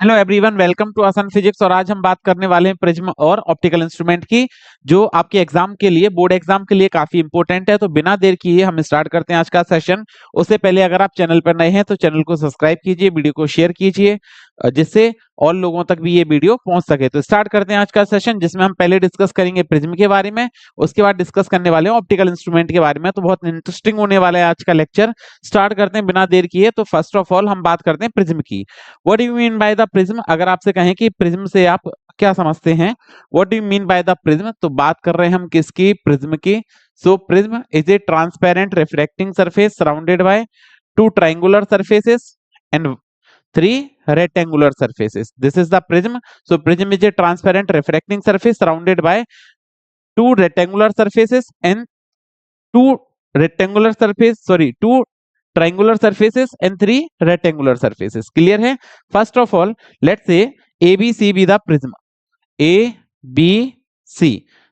Hello everyone, welcome to आसान physics. और आज हम बात करने वाले हैं प्रिज्म और ऑप्टिकल इंस्ट्रूमेंट की, जो आपके एग्जाम के लिए, बोर्ड एग्जाम के लिए काफी इंपॉर्टेंट है। तो बिना देर किए हम स्टार्ट करते हैं आज का सेशन। उससे पहले अगर आप चैनल पर नए हैं तो चैनल को सब्सक्राइब कीजिए, वीडियो को शेयर कीजिए, जिससे और लोगों तक भी ये वीडियो पहुंच सके। तो स्टार्ट करते हैं आज का सेशन, जिसमें हम पहले डिस्कस करेंगे प्रिज्म के बारे में, उसके बाद डिस्कस करने वाले हैं ऑप्टिकल इंस्ट्रूमेंट के बारे में। तो बहुत इंटरेस्टिंग होने वाला है आज का लेक्चर। स्टार्ट करते हैं बिना देर किए। तो फर्स्ट ऑफ ऑल हम बात करते हैं प्रिज्म की। What do you mean by the prism? अगर आपसे कहें कि प्रिज्म से आप क्या समझते हैं, what do you mean by the prism, तो बात कर रहे हैं हम किसकी? प्रिज्म की। So prism is a transparent reflecting surface surrounded by two triangular surfaces and three rectangular surfaces. This is the prism. So prism is a transparent refracting surface surrounded by two rectangular surfaces and two two triangular surfaces and three rectangular surfaces. Clear है? First of all, let's say ABC be the prism. ABC.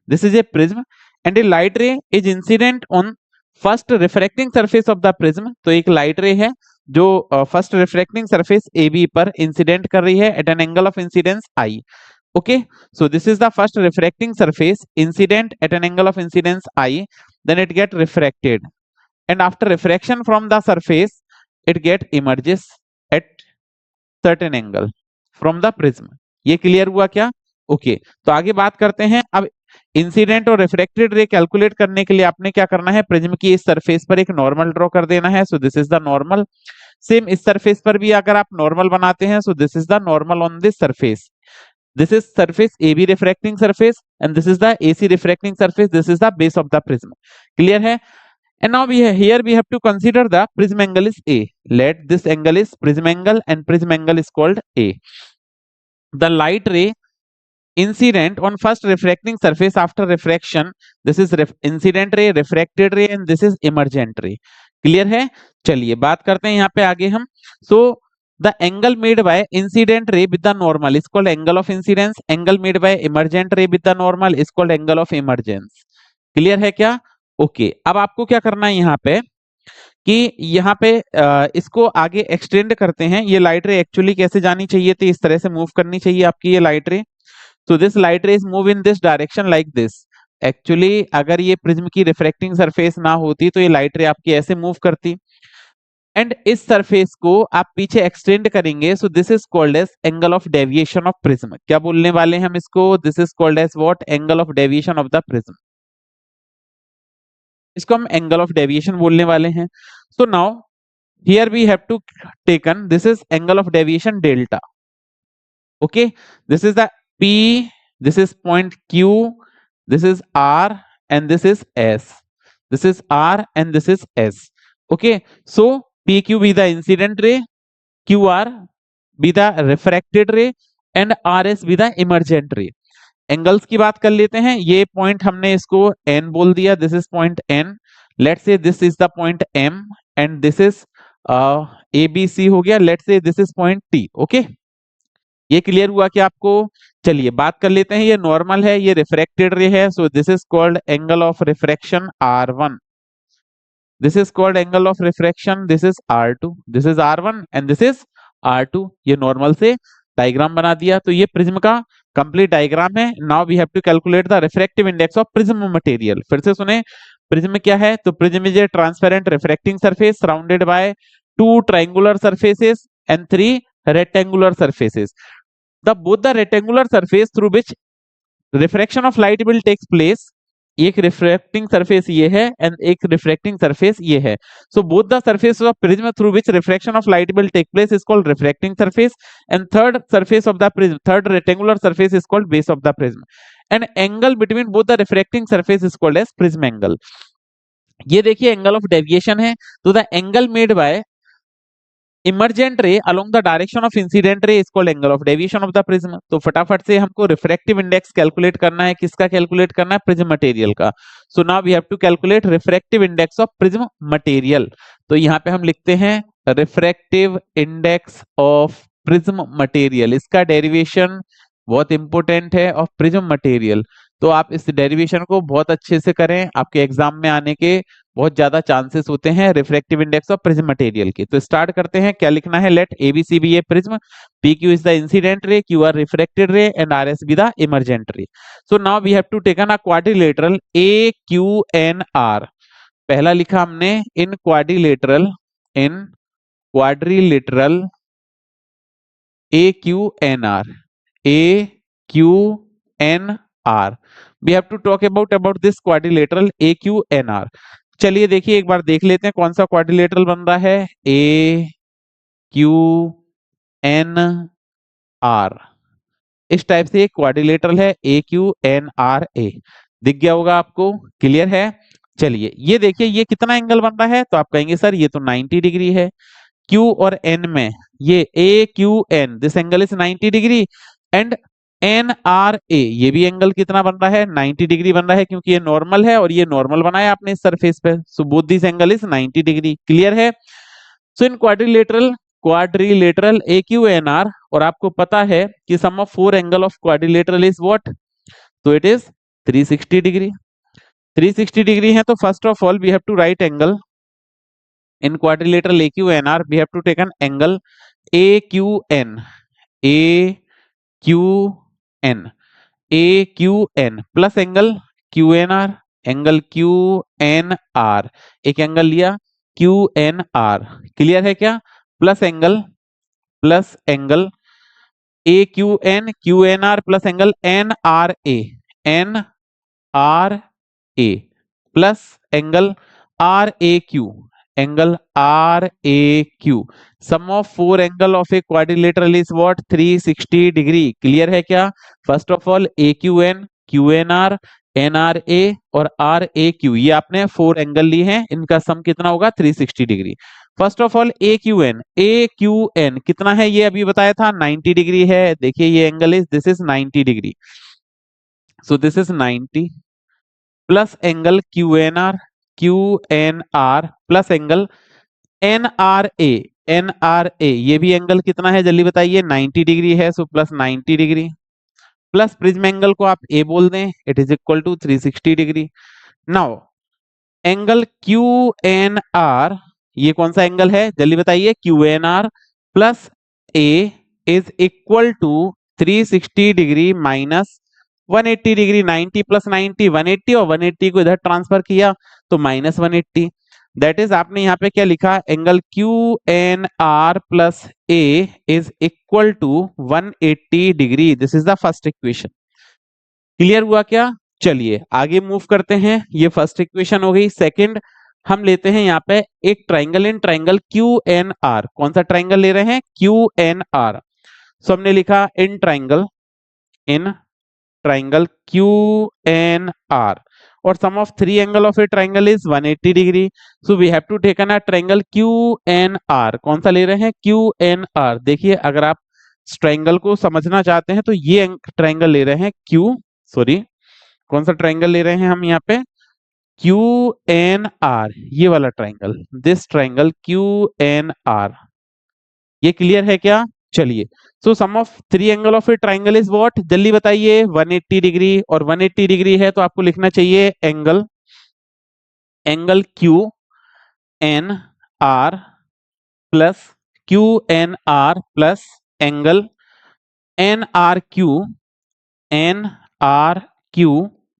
This is a prism and a light ray is incident on first refracting surface of the prism. तो एक light ray है जो first reflecting surface AB पर incident कर रही है at an angle of incidence I. Okay, so this is the first refracting surface incident at an angle of incidence I. Then it get refracted, and after refraction from the surface, it get emerges at certain angle from the prism. ये clear हुआ क्या? Okay, तो आगे बात करते हैं। अब incident और रिफ्रैक्टेड रे कैलकुलेट करने के लिए आपने क्या करना है? प्रिज्म की इस सरफेस पर एक नॉर्मल ड्रॉ कर देना है। So this is the normal. Same इस सरफेस पर भी अगर आप नॉर्मल बनाते हैं, सो this is the normal on this surface. This is surface AB refracting surface and this is the AC refracting surface. This is the base of the prism. Clear है? And now here we have to consider the prism angle is A. Let this angle is prism angle and prism angle is called A. The light ray incident on first refracting surface after refraction. This is incident ray, refracted ray and this is emergent ray. Clear है? चलिए बात करते हैं यहाँ पे आगे हम. So the angle made by incident ray with the normal is called angle of incidence. Angle made by emergent ray with the normal is called angle of emergence. Clear है क्या? ओके, अब आपको क्या करना है यहाँ पे कि यहाँ पे इसको आगे एक्सटेंड करते हैं। ये लाइट रे एक्चुअली कैसे जानी चाहिए थी? इस तरह से मूव करनी चाहिए आपकी ये लाइट रे. So this light rays move in this direction like this. Actually अगर ये प्रिज्म की रिफ्रैक्टिंग सरफेस ना होती तो ये लाइट रे आपकी ऐसे मूव करती, एंड इस सरफेस को आप पीछे एक्सटेंड करेंगे. So this is called as angle of deviation of prism. क्या बोलने वाले हैं हम इसको? This is called as what? Angle of deviation of the prism. इसको हम एंगल ऑफ डेविएशन बोलने वाले हैं. So now here we have to taken this is angle of deviation delta. Okay, this is the P, this is point Q, this is R and this is S. This is R and this is S. Okay, so PQ be the incident ray, QR be the refracted ray and RS be the emergent ray. Angles की बात कर लेते हैं. ये point हमने इसको N बोल दिया. This is point N. Let's say this is the point M and this is ABC हो गया. Let's say this is point T. Okay, ये क्लियर हुआ कि आपको? चलिए बात कर लेते हैं. ये नॉर्मल है, ये रिफ्रैक्टेड रे है. So this is called angle of refraction R1. This is called angle of refraction. This is R2. This is R1 and this is R2. ये नॉर्मल से डायग्राम बना दिया. तो ये प्रिज्म का कंप्लीट डायग्राम है. Now we have to calculate the refractive index of prism material. फिर से सुने, प्रिज्म क्या है? तो prism is a transparent refracting surface surrounded by two triangular surfaces and three rectangular surfaces. Both the rectangular surface through which refraction of light will take place. एक refracting surface ये है and एक refracting surface ये है. So both the surface of prism through which refraction of light will take place is called refracting surface, and third surface of the prism, third rectangular surface is called base of the prism. And angle between both the refracting surface is called as prism angle. ये देखिए angle of deviation है. तो the angle made by emergent रे along the direction of incident ray is called angle of deviation of the prism. तो फटाफट से हमको refractive index calculate करना है. किसका कैलकुलेट करना है? प्रिज्म मटेरियल का. So now we have to calculate refractive index of prism material. तो यहाँ पे हम लिखते हैं refractive index of prism material. इसका डेरिवेशन बहुत इंपॉर्टेंट है, ऑफ प्रिज्म मटेरियल. तो आप इस डेरिवेशन को बहुत अच्छे से करें, आपके एग्जाम में आने के बहुत ज्यादा चांसेस होते हैं refractive index of prism material के। तो स्टार्ट करते हैं। क्या लिखना है? Let ABC be a prism, P Q is the incident ray, Q R refracted ray and R S be the emergent ray. So now we have to taken a quadrilateral A Q N R. पहला लिखा हमने in quadrilateral A Q N R, A Q N R. We have to talk about this quadrilateral A Q N R. चलिए देखिए एक बार देख लेते हैं कौन सा क्वाड्रिलेटरल बन रहा है। ए क्यू एन आर, इस टाइप से एक क्वाड्रिलेटरल है ए क्यू एन आर ए। दिख गया होगा आपको? क्लियर है? चलिए ये देखिए ये कितना एंगल बन रहा है, तो आप कहेंगे सर ये तो 90 डिग्री है। Q और N में ये A Q N, this angle is 90 degree and N R A, ये भी एंगल कितना बन रहा है? 90 डिग्री बन रहा है, क्योंकि ये नॉर्मल है और ये नॉर्मल बनाया आपने इस सरफेस पे। So both this angle is 90 degree. Clear है? So in quadrilateral A Q N R, और आपको पता है कि sum of four angle of quadrilateral is what? तो इट इज 360 डिग्री। 360 डिग्री है, तो first of all we have to write angle in quadrilateral AQNR. We have to take an angle AQN, AQN, AQN plus angle QNR, angle QNR, एक angle लिया QNR। Clear है क्या? Plus angle AQN QNR plus angle NRA, NRA plus angle RAQ, angle RAQ। Sum of four angle of a quadrilateral is what? 360 degree. Clear है क्या? First of all AQN, QNR, NRA और RAQ, ये आपने four angle लिए हैं, इनका सम कितना होगा? 360 degree. First of all AQN कितना है? ये अभी बताया था 90 डिग्री है। देखिए ये angle is, this is 90 degree, so this is 90 plus angle QNR plus angle NRA, ये भी एंगल कितना है जल्दी बताइए? 90 डिग्री है, सो plus 90 degree plus prism angle को आप A बोल दें, it is equal to 360 degree. Now angle QNR, ये कौन सा एंगल है जल्दी बताइए? QNR plus A is equal to 360 degree minus 180 degree. 90 plus 90 180, और 180 को इधर ट्रांसफर किया तो माइनस 180। दैट इज आपने यहाँ पे क्या लिखा? Angle QNR plus A is equal to 180 degree. This is the first equation. Clear हुआ क्या? चलिए आगे मूव करते हैं। ये फर्स्ट इक्वेशन हो गई। सेकंड हम लेते हैं यहाँ पे एक ट्राइंगल इन ट्राइंगल QNR। कौन सा ट्राइंगल ले रहे हैं? QNR। सो हमने लिखा इन ट्राइंगल QNR, और sum of three angle of a triangle is 180 degree. So we have to take a triangle QNR। कौन सा ले रहे हैं? QNR। देखिए अगर आप इस ट्राइंगल को समझना चाहते हैं तो ये ट्राइंगल ले रहे हैं कौन सा ट्राइंगल ले रहे हैं हम यहाँ पे? QNR, ये वाला ट्राइंगल, दिस ट्राइंगल QNR। ये क्लियर है क्या? चलिए, so sum of three angle of a triangle is what? जल्दी बताइए। 180 डिग्री, और 180 डिग्री है तो आपको लिखना चाहिए angle QNR plus angle NRQ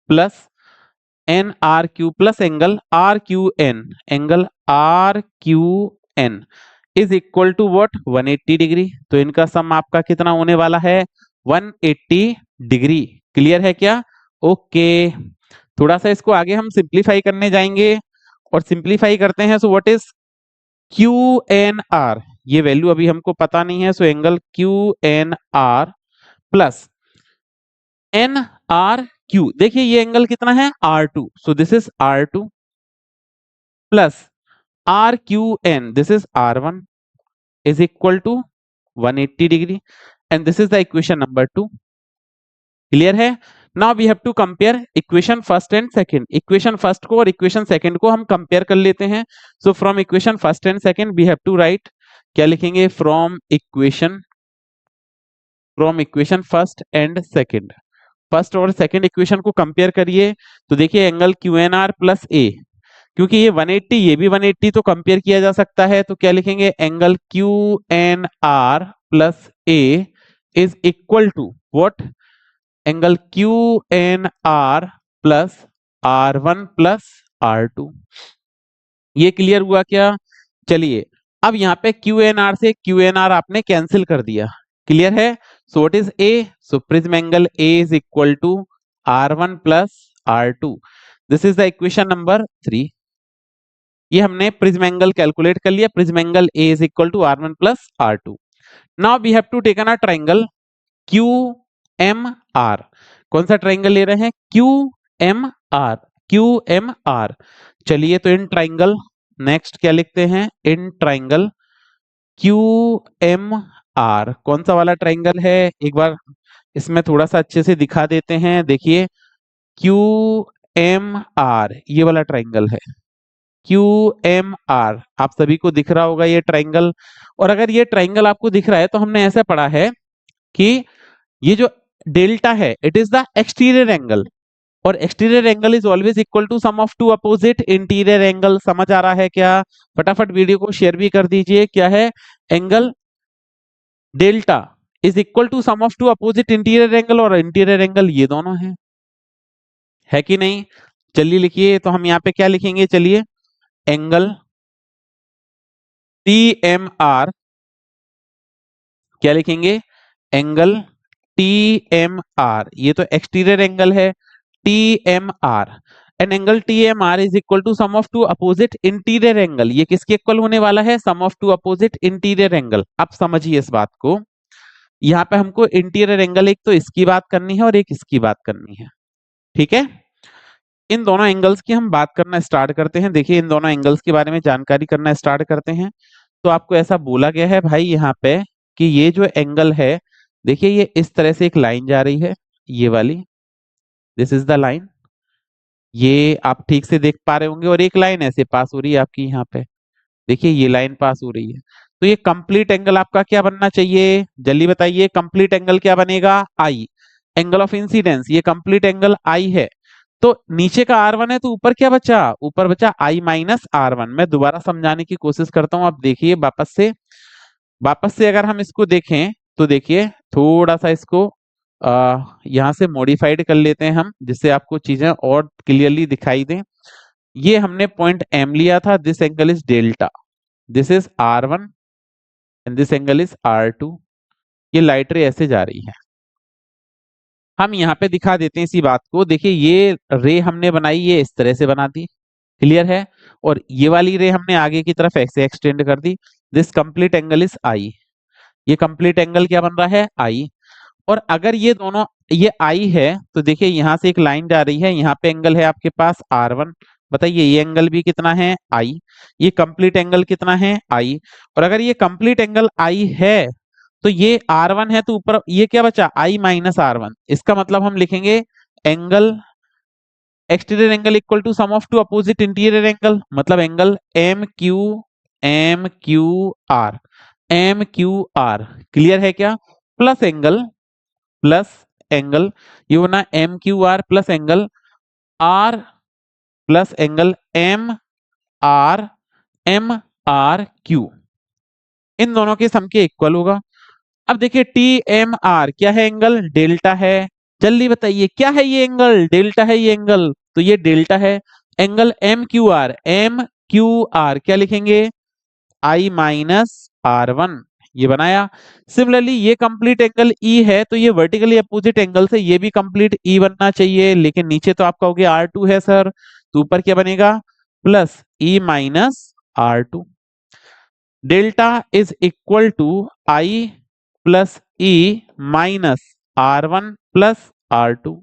plus angle RQN is equal to what? 180 degree. तो इनका सम आपका कितना होने वाला है? 180 डिग्री। क्लियर है क्या? ओके, थोड़ा सा इसको आगे हम सिंप्लीफाई करने जाएंगे और सिंप्लीफाई करते हैं। सो व्हाट इज QNR? ये वैल्यू अभी हमको पता नहीं है। So angle QNR plus NRQ, देखिए ये एंगल कितना है? R2। So this is R2 plus RQN, this is R1 is equal to 180 degree, and this is the equation number 2. Clear है? Now we have to compare equation first and second. Equation first को और equation second को हम compare कर लेते हैं। So from equation first and second we have to write, क्या लिखेंगे? From equation first and second first और सेकंड इक्वेशन को कंपेयर करिए तो देखिए angle Q N R plus A, क्योंकि ये 180 ये भी 180 तो कंपेयर किया जा सकता है, तो क्या लिखेंगे angle Q N R plus A is equal to what, angle Q N R plus R one plus R two. ये क्लियर हुआ क्या? चलिए अब यहाँ पे क्यू एन आर से क्यू एन आर आपने कैंसिल कर दिया, क्लियर है। So what is A, so prism angle A is equal to R one plus R two. This is the equation number 3। ये हमने प्रिज्म एंगल कैलकुलेट कर लिया, prism angle A is equal to R one plus R two. Now we have to taken a triangle Q M R. कौन सा triangle ले रहे हैं? Q M R, Q M R. चलिए तो in triangle, next क्या लिखते हैं, in triangle Q M R. कौन सा वाला ट्राइंगल है, एक बार इसमें थोड़ा सा अच्छे से दिखा देते हैं। देखिए क्यू एम आर ये वाला ट्राइंगल है, क्यू एम आर। आप सभी को दिख रहा होगा ये ट्राइंगल। और अगर ये ट्राइंगल आपको दिख रहा है तो हमने ऐसा पढ़ा है कि ये जो डेल्टा है it is the exterior angle, और exterior angle is always equal to sum of two opposite interior angle. समझ आ रहा है क्या? फटाफट वीडियो को शेयर भी कर दीजिए। क्या है? Angle delta is equal to sum of two opposite interior angle, और इंटीरियर एंगल ये दोनों है कि नहीं? चलिए लिखिए, तो हम यहाँ पे क्या लिखेंगे, चलिए एंगल टी एम आर, क्या लिखेंगे, एंगल टी एम आर, ये तो एक्सटीरियर एंगल है, T M R and angle T M R is equal to sum of two opposite interior angle. ये किसके इक्वल होने वाला है? Sum of two opposite interior angle. आप समझिए इस बात को, यहाँ पे हमको इंटीरियर एंगल एक तो इसकी बात करनी है और एक इसकी बात करनी है, ठीक है। इन दोनों एंगल्स की हम बात करना स्टार्ट करते हैं। देखिए इन दोनों एंगल्स के बारे में जानकारी करना स्टार्ट करते हैं। तो आपको ऐसा बोला गया है भाई यहाँ पे कि ये जो एंगल है, देखिए ये इस तरह से एक लाइन जा रही है, ये वाली, दिस इज द लाइन, ये आप ठीक से देख पा रहे होंगे, और एक लाइन ऐसे पास हो रही है आपकी यहाँ पे, देखिए ये लाइन पास हो रही है। तो ये कंप्लीट एंगल आपका क्या बनना चाहिए, जल्दी बताइए, कंप्लीट एंगल क्या बनेगा? आई। एंगल ऑफ इंसिडेंस, ये कंप्लीट एंगल आई है। तो नीचे का R1 है तो ऊपर क्या बचा? ऊपर बचा I माइनस R1। मैं दोबारा समझाने की कोशिश करता हूं, आप देखिए वापस से अगर हम इसको देखें तो देखिए थोड़ा सा इसको यहाँ से मॉडिफाइड कर लेते हैं हम, जिससे आपको चीजें और क्लियरली दिखाई दें। ये हमने पॉइंट M लिया था, this angle is delta, this is R1 and this angle is R2। ये लाइट रे ऐसे जा रही है, हम यहाँ पे दिखा देते हैं इसी बात को। देखिए ये रे हमने बनाई, ये इस तरह से बना दी, क्लियर है, और ये वाली रे हमने आगे की तरफ ऐसे एक्सटेंड कर दी। This complete angle is I, ये कंप्लीट एंगल क्या बन रहा है? आई। और अगर ये दोनों, ये आई है तो देखिए यहाँ से एक लाइन जा रही है, यहाँ पे एंगल है आपके पास R1, बताइए ये एंगल भी कितना है? आई। ये कंप्लीट एंगल कितना है? आई। और अगर ये कंप्लीट एंगल आई है तो ये R1 है तो ऊपर ये क्या बचा? I minus R1। इसका मतलब हम लिखेंगे angle exterior angle equal to sum of two opposite interior angle, मतलब angle M Q R, M Q R, clear है क्या? प्लस एंगल ये होना M Q R plus angle R, plus angle M R Q, इन दोनों के सम के equal होगा। अब देखिए टी एम आर क्या है? एंगल डेल्टा है। जल्दी बताइए क्या है ये एंगल? डेल्टा है ये एंगल, तो ये डेल्टा है। एंगल एम क्यू आर क्या लिखेंगे? आई माइनस R1, ये बनाया। सिमिलरली ये कंप्लीट एंगल ई है तो ये वर्टिकली अपोजिट एंगल से ये भी कंप्लीट ई बनना चाहिए, लेकिन नीचे तो आपका हो गया R2 है सर, तो ऊपर क्या बनेगा? Plus E minus R2। Delta is equal to I plus E minus R1 plus R2।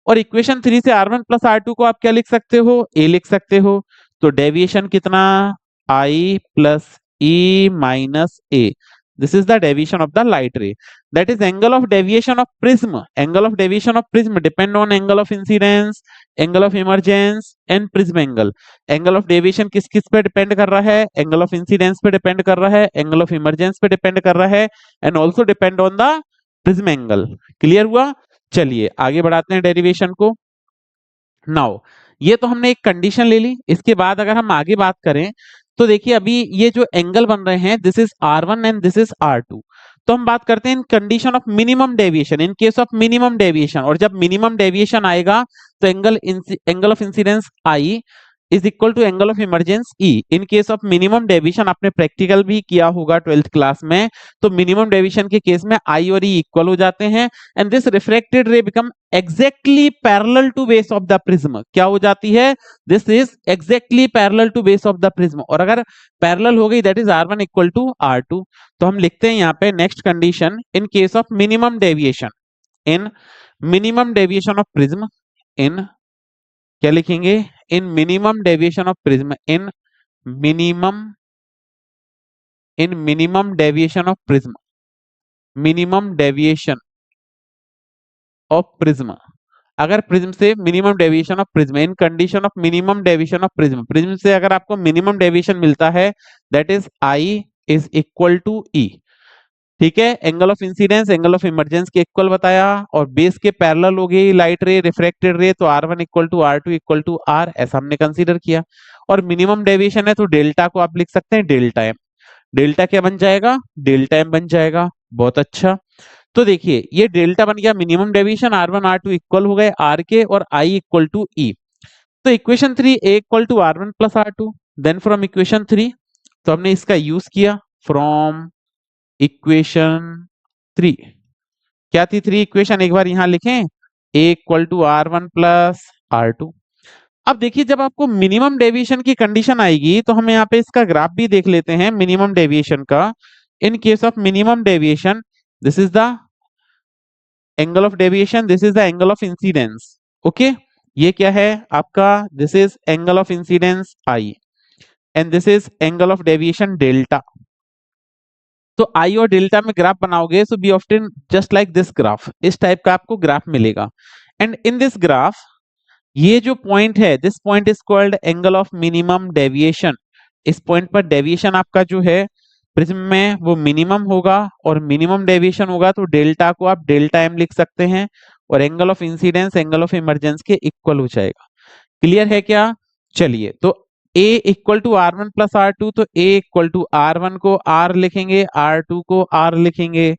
और इक्वेशन 3 से R1 प्लस R2 को आप क्या लिख सकते हो? ए लिख सकते हो। तो डेविएशन कितना? I plus E minus A, this is the deviation of the light रे, that is angle of deviation of prism. Angle of deviation of prism depend on angle of incidence, angle of emergence and prism angle. Angle of deviation किस किस पे depend कर रहा है? Angle of incidence पे depend कर रहा है, एंगल ऑफ इमर्जेंस पे डिपेंड कर रहा है, and also depend on the prism angle. Clear हुआ? चलिए आगे बढ़ाते हैं डेरिवेशन को। नाउ ये तो हमने एक कंडीशन ले ली, इसके बाद अगर हम आगे बात करें तो देखिए अभी ये जो एंगल बन रहे हैं this is R1 and this is R2। तो हम बात करते हैं in condition of minimum deviation, in case of minimum deviation, और जब मिनिमम डेविएशन आएगा तो angle of incidence I is equal to angle of emergence E। In case of minimum deviation आपने प्रैक्टिकल भी किया होगा 12th क्लास में, तो मिनिमम डेविएशन के केस में I और E इक्वल हो जाते हैं and this refracted ray become exactly parallel to base of the prism. क्या हो जाती है? This is exactly parallel to base of the prism, और अगर पैरेलल हो गई that is R1 equal to R2। तो हम लिखते हैं यहाँ पे next condition, in case of minimum deviation, in minimum deviation of prism, in क्या लिखेंगे? In minimum deviation of prism, in minimum deviation of prism, minimum deviation of prism. अगर prism से minimum deviation of prism, in condition of minimum deviation of prism, prism से अगर आपको minimum deviation मिलता है that is I is equal to E। ठीक है, angle of incidence angle of emergence के इक्वल बताया, और बेस के पैरेलल हो गई लाइट रे रिफ्रैक्टेड रे, तो R1 equal to R2 equal to R, ऐसा हमने कंसीडर किया। और मिनिमम डेविएशन है तो डेल्टा को आप लिख सकते हैं डेल्टा M। डेल्टा क्या बन जाएगा? डेल्टा M बन जाएगा। बहुत अच्छा, तो देखिए ये डेल्टा बन गया minimum deviation, R1 R2 equal हो गए R के, और I इक्वल टू E। तो equation 3 A equal to R1 plus R2। Then from equation 3, तो हमने इसका यूज किया फ्रॉम इक्वेशन 3। क्या थी 3 इक्वेशन? एक बार यहां लिखें, A equal to R1 plus R2। अब देखिए जब आपको मिनिमम डेविएशन की कंडीशन आएगी तो हम यहाँ पे इसका ग्राफ भी देख लेते हैं मिनिमम डेविएशन का। In case of minimum deviation this is the angle of deviation, this is the angle of incidence. Okay, ये क्या है आपका? This is angle of incidence I and this is angle of deviation delta. तो I और delta में graph बनाओगे so be often just like this graph, इस type का आपको ग्राफ मिलेगा। एंड इन दिस ग्राफ ये जो पॉइंट है this point is called angle of minimum deviation. इस पॉइंट पर डेविएशन आपका जो है प्रिज्म में वो मिनिमम होगा, और मिनिमम डेविएशन होगा तो डेल्टा को आप डेल्टा M लिख सकते हैं, और angle of incidence angle of emergence के इक्वल हो जाएगा। क्लियर है क्या? चलिए, तो A equal to R1 plus R2, तो A इक्वल टू R1 को R लिखेंगे, R2 को R लिखेंगे,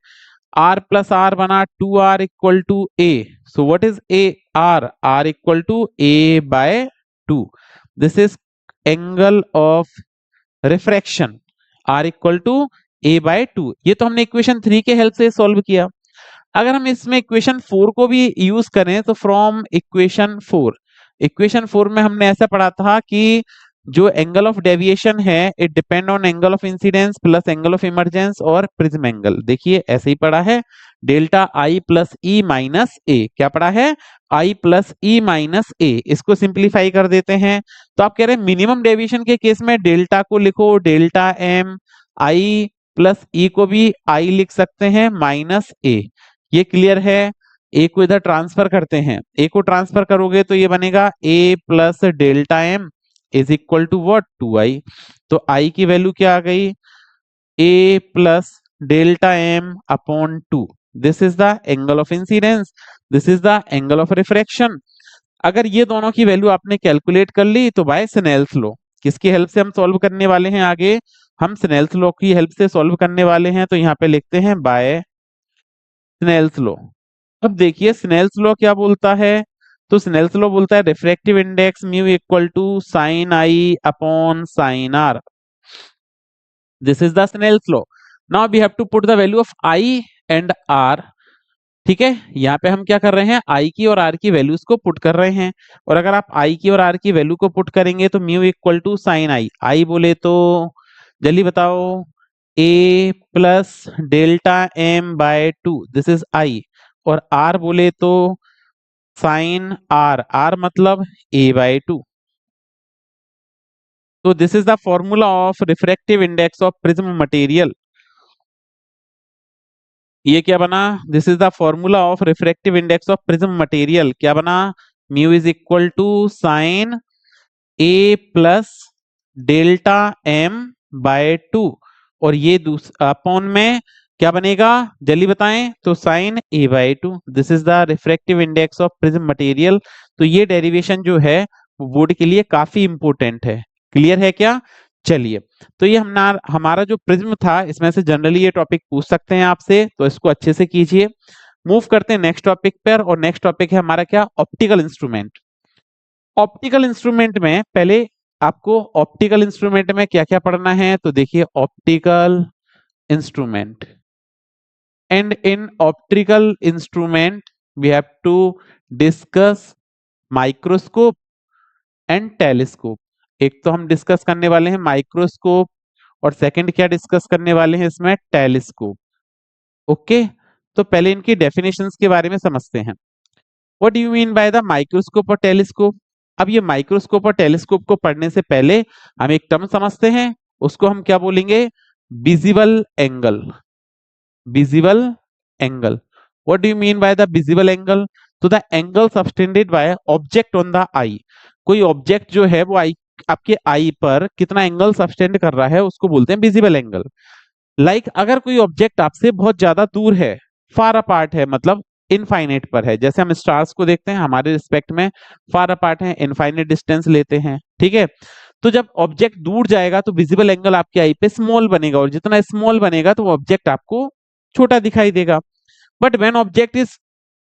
R प्लस R बना 2R equal to A। So what is A? R equal to A by 2। This is angle of refraction, R equal to A by 2। ये तो हमने equation 3 के help से solve किया। अगर हम इसमें इक्वेशन 4 को भी यूज करें तो फ्रॉम इक्वेशन 4, इक्वेशन 4 में हमने ऐसा पढ़ा था कि जो एंगल ऑफ डेविएशन है it depend on angle of incidence plus angle of emergence और प्रिज्म एंगल। देखिए ऐसे ही पढ़ा है, delta I plus E minus A। क्या पढ़ा है? I plus E minus A। इसको सिंप्लीफाई कर देते हैं तो आप कह रहे हैं मिनिमम डेविएशन के केस में डेल्टा को लिखो delta M, I plus E को भी I लिख सकते हैं माइनस A। ये क्लियर है? A को इधर ट्रांसफर करते हैं, A को ट्रांसफर करोगे तो ये बनेगा A plus delta M is equal to what? 2I। तो I की वैल्यू क्या आ गई? A plus delta M upon 2। This is the angle of incidence, this is the angle of refraction. अगर ये दोनों की वैल्यू आपने कैलकुलेट कर ली तो बाय स्नेल्स लॉ, किसकी हेल्प से हम सॉल्व करने वाले हैं? आगे हम स्नेल्स लॉ की हेल्प से सॉल्व करने वाले हैं, तो यहाँ पे लिखते हैं बाय स्नेल्स लॉ। अब देखिए स्नेल्स लॉ क्या बोलता है, तो स्नेल्स लॉ बोलता है refractive index mu equal to sine I upon sine R। This is the Snell's law. Now we have to put the value of I and R। ठीक है, यहाँ पे हम क्या कर रहे हैं? I की और R की वैल्यूज को पुट कर रहे हैं, और अगर आप I की और R की वैल्यू को पुट करेंगे तो mu equal to sine I बोले तो जल्दी बताओ, A plus delta M by 2, this is I, और R बोले तो साइन R मतलब A बाय 2। तो this is the formula of refractive index of prism material. ये क्या बना? This is the formula of refractive index of prism material. क्या बना? Mu is equal to sine A plus delta M by 2, और ये upon में क्या बनेगा जल्दी बताएं। तो sine a/2, this is the refractive index of prism material. तो ये डेरिवेशन जो है वो बोर्ड के लिए काफी इंपॉर्टेंट है। क्लियर है क्या? चलिए, तो ये हमारा जो प्रिज्म था इसमें से जनरली ये टॉपिक पूछ सकते हैं आपसे, तो इसको अच्छे से कीजिए। मूव करते हैं नेक्स्ट टॉपिक पर, और नेक्स्ट टॉपिक है हमारा क्या, ऑप्टिकल इंस्ट्रूमेंट। ऑप्टिकल इंस्ट्रूमेंट में पहले आपको ऑप्टिकल इंस्ट्रूमेंट में क्या क्या पढ़ना है, तो देखिए optical instrument, and in optical instrument we have to discuss microscope and telescope। एक तो हम डिस्कस करने वाले हैं माइक्रोस्कोप, और सेकंड क्या डिस्कस करने वाले हैं इसमें, टेलीस्कोप। ओके, तो पहले इनकी डेफिनेशंस के बारे में समझते हैं। What do you mean by the microscope और टेलीस्कोप? अब ये माइक्रोस्कोप और टेलीस्कोप को पढ़ने से पहले हम एक टर्म समझते हैं, उसको हम क्या बोलेंगे, visible angle. visible angle, what do you mean by the visible angle? तो the angle subtended by object on the eye। कोई ऑब्जेक्ट जो है वो आई, आपके आई पर कितना एंगल सबटेंड कर रहा है उसको बोलते हैं विजिबल एंगल। लाइक अगर कोई ऑब्जेक्ट आपसे बहुत ज्यादा दूर है, फार अपार्ट है, मतलब इनफाइनाइट पर है, जैसे हम स्टार्स को देखते हैं हमारे रिस्पेक्ट में फार अपार्ट है, इनफाइनाइट डिस्टेंस लेते हैं, ठीक है। तो जब ऑब्जेक्ट दूर जाएगा तो विजिबल एंगल आपके आई पे स्मॉल बनेगा, और जितना स्मॉल बनेगा तो वो ऑब्जेक्ट आपको छोटा दिखाई देगा। But when object is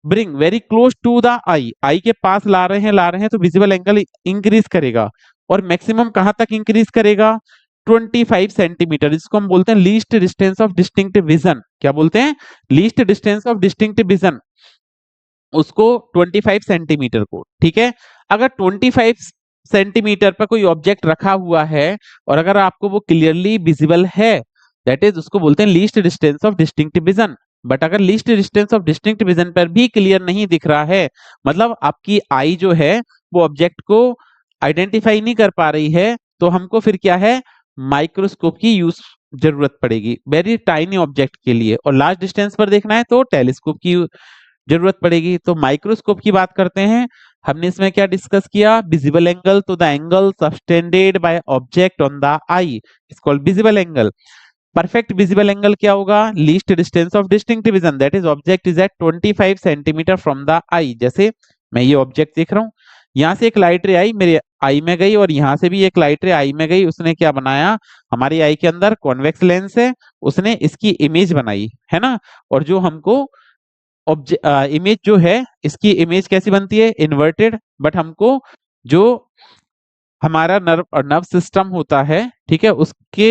bring very close to the eye, eye के पास ला रहे हैं तो विजिबल एंगल इंक्रीज करेगा, और मैक्सिमम कहां तक इंक्रीज करेगा, 25 सेंटीमीटर। इसको हम बोलते हैं least distance of distinct vision. क्या बोलते हैं, least distance of distinct vision, उसको 25 सेंटीमीटर को, ठीक है। अगर 25 सेंटीमीटर पर कोई ऑब्जेक्ट रखा हुआ है और अगर आपको वो क्लियरली विजिबल है, दैट इज उसको बोलते हैं least distance of distinct vision. But अगर least distance of distinct vision पर भी क्लियर नहीं दिख रहा है, मतलब आपकी आई जो है वो ऑब्जेक्ट को आइडेंटिफाई नहीं कर पा रही है, तो हमको फिर क्या है, माइक्रोस्कोप की यूज जरूरत पड़ेगी वेरी टाइनी ऑब्जेक्ट के लिए, और लार्ज डिस्टेंस पर देखना है तो टेलीस्कोप की जरूरत पड़ेगी। तो माइक्रोस्कोप की बात करते हैं, हमने इसमें क्या डिस्कस किया, विजिबल एंगल, तो the angle subtended by object on the eye is called visible angle. Perfect visible angle क्या होगा, least distance of distinct vision, that is object is at 25 centimetre from the eye. जैसे मैं ये object देख रहा हूँ, यहाँ से एक लाइट रे आई मेरे आई में गई, और यहाँ से भी एक लाइट रे आई में गई, उसने क्या बनाया, हमारी आई के अंदर कॉन्वेक्स लेंस है, उसने इसकी इमेज बनाई है ना। और जो हमको इमेज जो है, इसकी इमेज कैसी बनती है, इन्वर्टेड, बट हमको जो हमारा नर्व सिस्टम होता है, ठीक है, उसके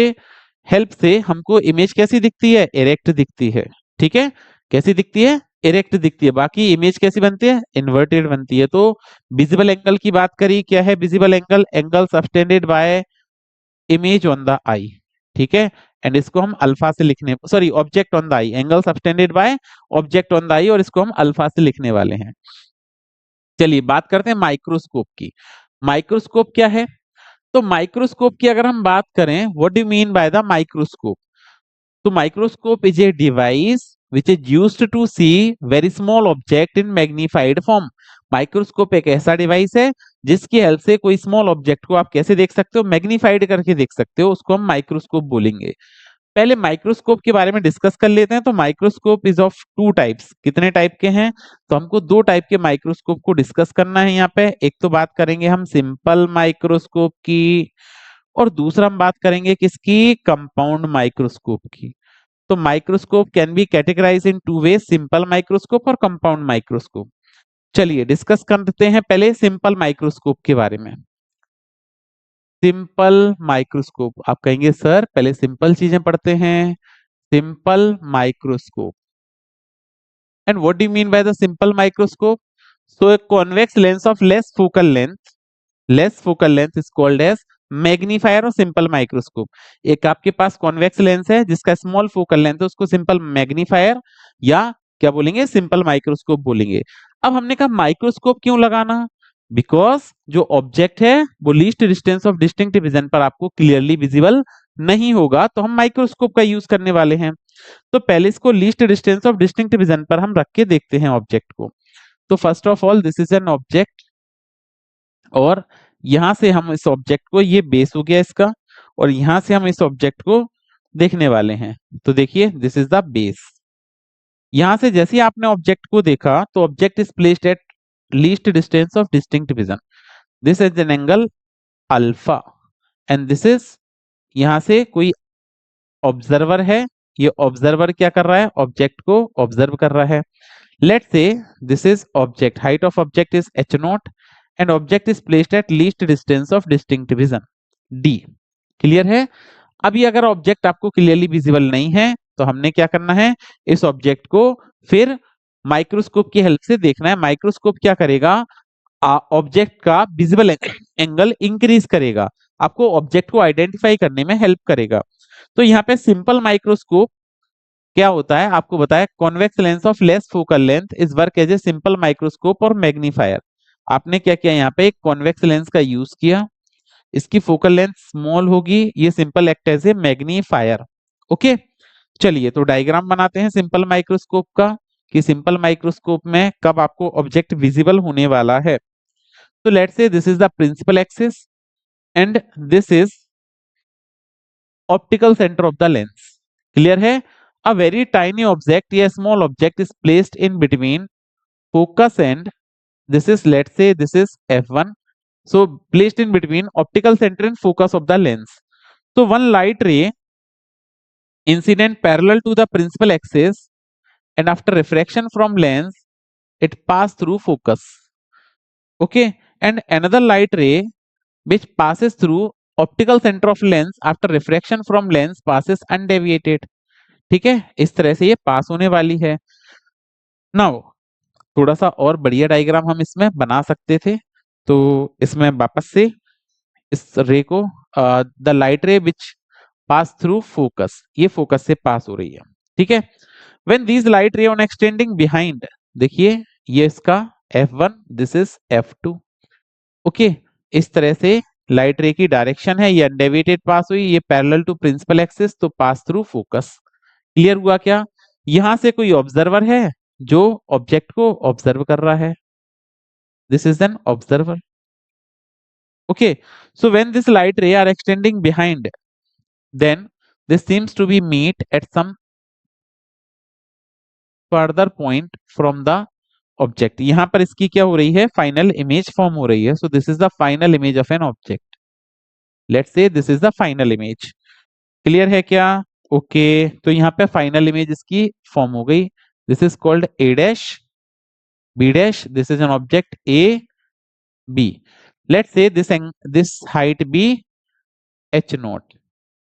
हेल्प से हमको इमेज कैसी दिखती है, इरेक्ट दिखती है, ठीक है। कैसी दिखती है, इरेक्ट दिखती है, बाकी इमेज कैसी बनती है, इन्वर्टेड बनती है। तो विजिबल एंगल की बात करी, क्या है visible angle, angle subtended by image on the eye, ठीक है। एंड इसको हम अल्फा से लिखने, sorry object on the eye, angle subtended by object on the eye, और इसको हम अल्फा से लिखने वाले हैं। चलिए बात करते हैं माइक्रोस्कोप की। माइक्रोस्कोप क्या है, तो माइक्रोस्कोप की अगर हम बात करें, what do mean by the microscope? तो microscope is a device which is used to see very small object in magnified form। Microscope एक ऐसा डिवाइस है जिसकी हेल्प से कोई स्मॉल ऑब्जेक्ट को आप कैसे देख सकते हो, मैग्नीफाइड करके देख सकते हो, उसको हम माइक्रोस्कोप बोलेंगे। पहले माइक्रोस्कोप के बारे में डिस्कस कर लेते हैं। तो microscope is of two types, कितने टाइप के हैं, तो हमको दो टाइप के माइक्रोस्कोप को डिस्कस करना है यहाँ पे। एक तो बात करेंगे हम सिंपल माइक्रोस्कोप की, और दूसरा हम बात करेंगे किसकी, कंपाउंड माइक्रोस्कोप की। तो microscope can be categorize in two way, simple microscope और कंपाउंड माइक्रोस्कोप। चलिए डिस्कस करते हैं पहले सिंपल माइक्रोस्कोप के बारे में। सिंपल माइक्रोस्कोप, आप कहेंगे सर पहले सिंपल चीजें पढ़ते हैं, simple microscope. And what do you mean by the simple microscope? So a convex lens of less focal length is called as magnifier और सिंपल माइक्रोस्कोप। एक आपके पास कॉन्वेक्स लेंस है जिसका स्मॉल फोकल लेंथ है, उसको सिंपल मैग्नीफायर या क्या बोलेंगे, सिंपल माइक्रोस्कोप बोलेंगे। अब हमने कहा माइक्रोस्कोप क्यों लगाना, बिकॉज जो ऑब्जेक्ट है वो least distance of distinct vision पर आपको क्लियरली विजिबल नहीं होगा, तो हम माइक्रोस्कोप का यूज करने वाले हैं। तो पहले इसको least distance of distinct vision पर हम रख के देखते हैं ऑब्जेक्ट को। तो first of all this is an object, और यहां से हम इस ऑब्जेक्ट को, ये बेस हो गया इसका, और यहां से हम इस ऑब्जेक्ट को देखने वाले हैं। तो देखिए दिस इज द बेस। यहां से जैसे ही आपने ऑब्जेक्ट को देखा तो object is placed at least distance of distinct vision, this is an angle alpha and this is, यहां से कोई ऑब्जर्वर है, ये ऑब्जर्वर क्या कर रहा है, ऑब्जेक्ट को ऑब्जर्व कर रहा है। Let's say this is object, height of object is h not and object is placed at least distance of distinct vision d। Clear है? अभी अगर ऑब्जेक्ट आपको क्लियरली विजिबल नहीं है तो हमने क्या करना है, इस ऑब्जेक्ट को फिर माइक्रोस्कोप की हेल्प से देखना है। माइक्रोस्कोप क्या करेगा, ऑब्जेक्ट का विजिबल एंगल इंक्रीज करेगा, आपको ऑब्जेक्ट को आइडेंटिफाई करने में हेल्प करेगा। तो यहाँ पे सिंपल माइक्रोस्कोप क्या होता है आपको बताया, convex lens of less focal length is work as a simple microscope और मैग्नीफायर। आपने क्या किया, यहाँ पे एक कॉन्वेक्स लेंस का यूज किया, इसकी फोकल लेंथ स्मॉल होगी, ये simple act as a magnifier. Okay, चलिए तो डायग्राम बनाते हैं सिंपल माइक्रोस्कोप का, कि सिंपल माइक्रोस्कोप में कब आपको ऑब्जेक्ट विजिबल होने वाला है। तो let's say this is the principal axis and this is optical centre of the lens. Clear है? A very tiny object, a small object is placed in between focus and this is, let's say this is f1. So placed in between optical center and focus of the lens. So one light ray incident parallel to the principal axis and after refraction from lens it pass through focus. Okay, and another light ray which passes through optical center of lens after refraction from lens passes undeviated. ठीक है, इस तरह से ये पास होने वाली है। Now थोड़ा सा और बढ़िया डायग्राम हम इसमें बना सकते थे, तो इसमें वापस से इस रे को, the light ray which pass through focus, ये फोकस से पास हो रही है। ठीक है, when these light ray on extending behind, देखिए ये इसका f1, this is f2। Okay, इस तरह से लाइट रे की डायरेक्शन है, ये अनडेविएटेड पास हुई, ये पैरेलल टू प्रिंसिपल एक्सिस, तो पास थ्रू फोकस। क्लियर हुआ क्या? यहां से कोई ऑब्जर्वर है जो ऑब्जेक्ट को ऑब्जर्व कर रहा है, this is an observer. Okay, so when this light ray are extending behind then this seems to be meet at some further point from the object. यहां पर इसकी क्या हो रही है, फाइनल इमेज फॉर्म हो रही है। So this is the final image of an object, let's say this is the final image. Clear है क्या? ओके, तो यहाँ पे फाइनल इमेज इसकी फॉर्म हो गई, this is called a dash b dash, this is an object a b, let's say this height b h naught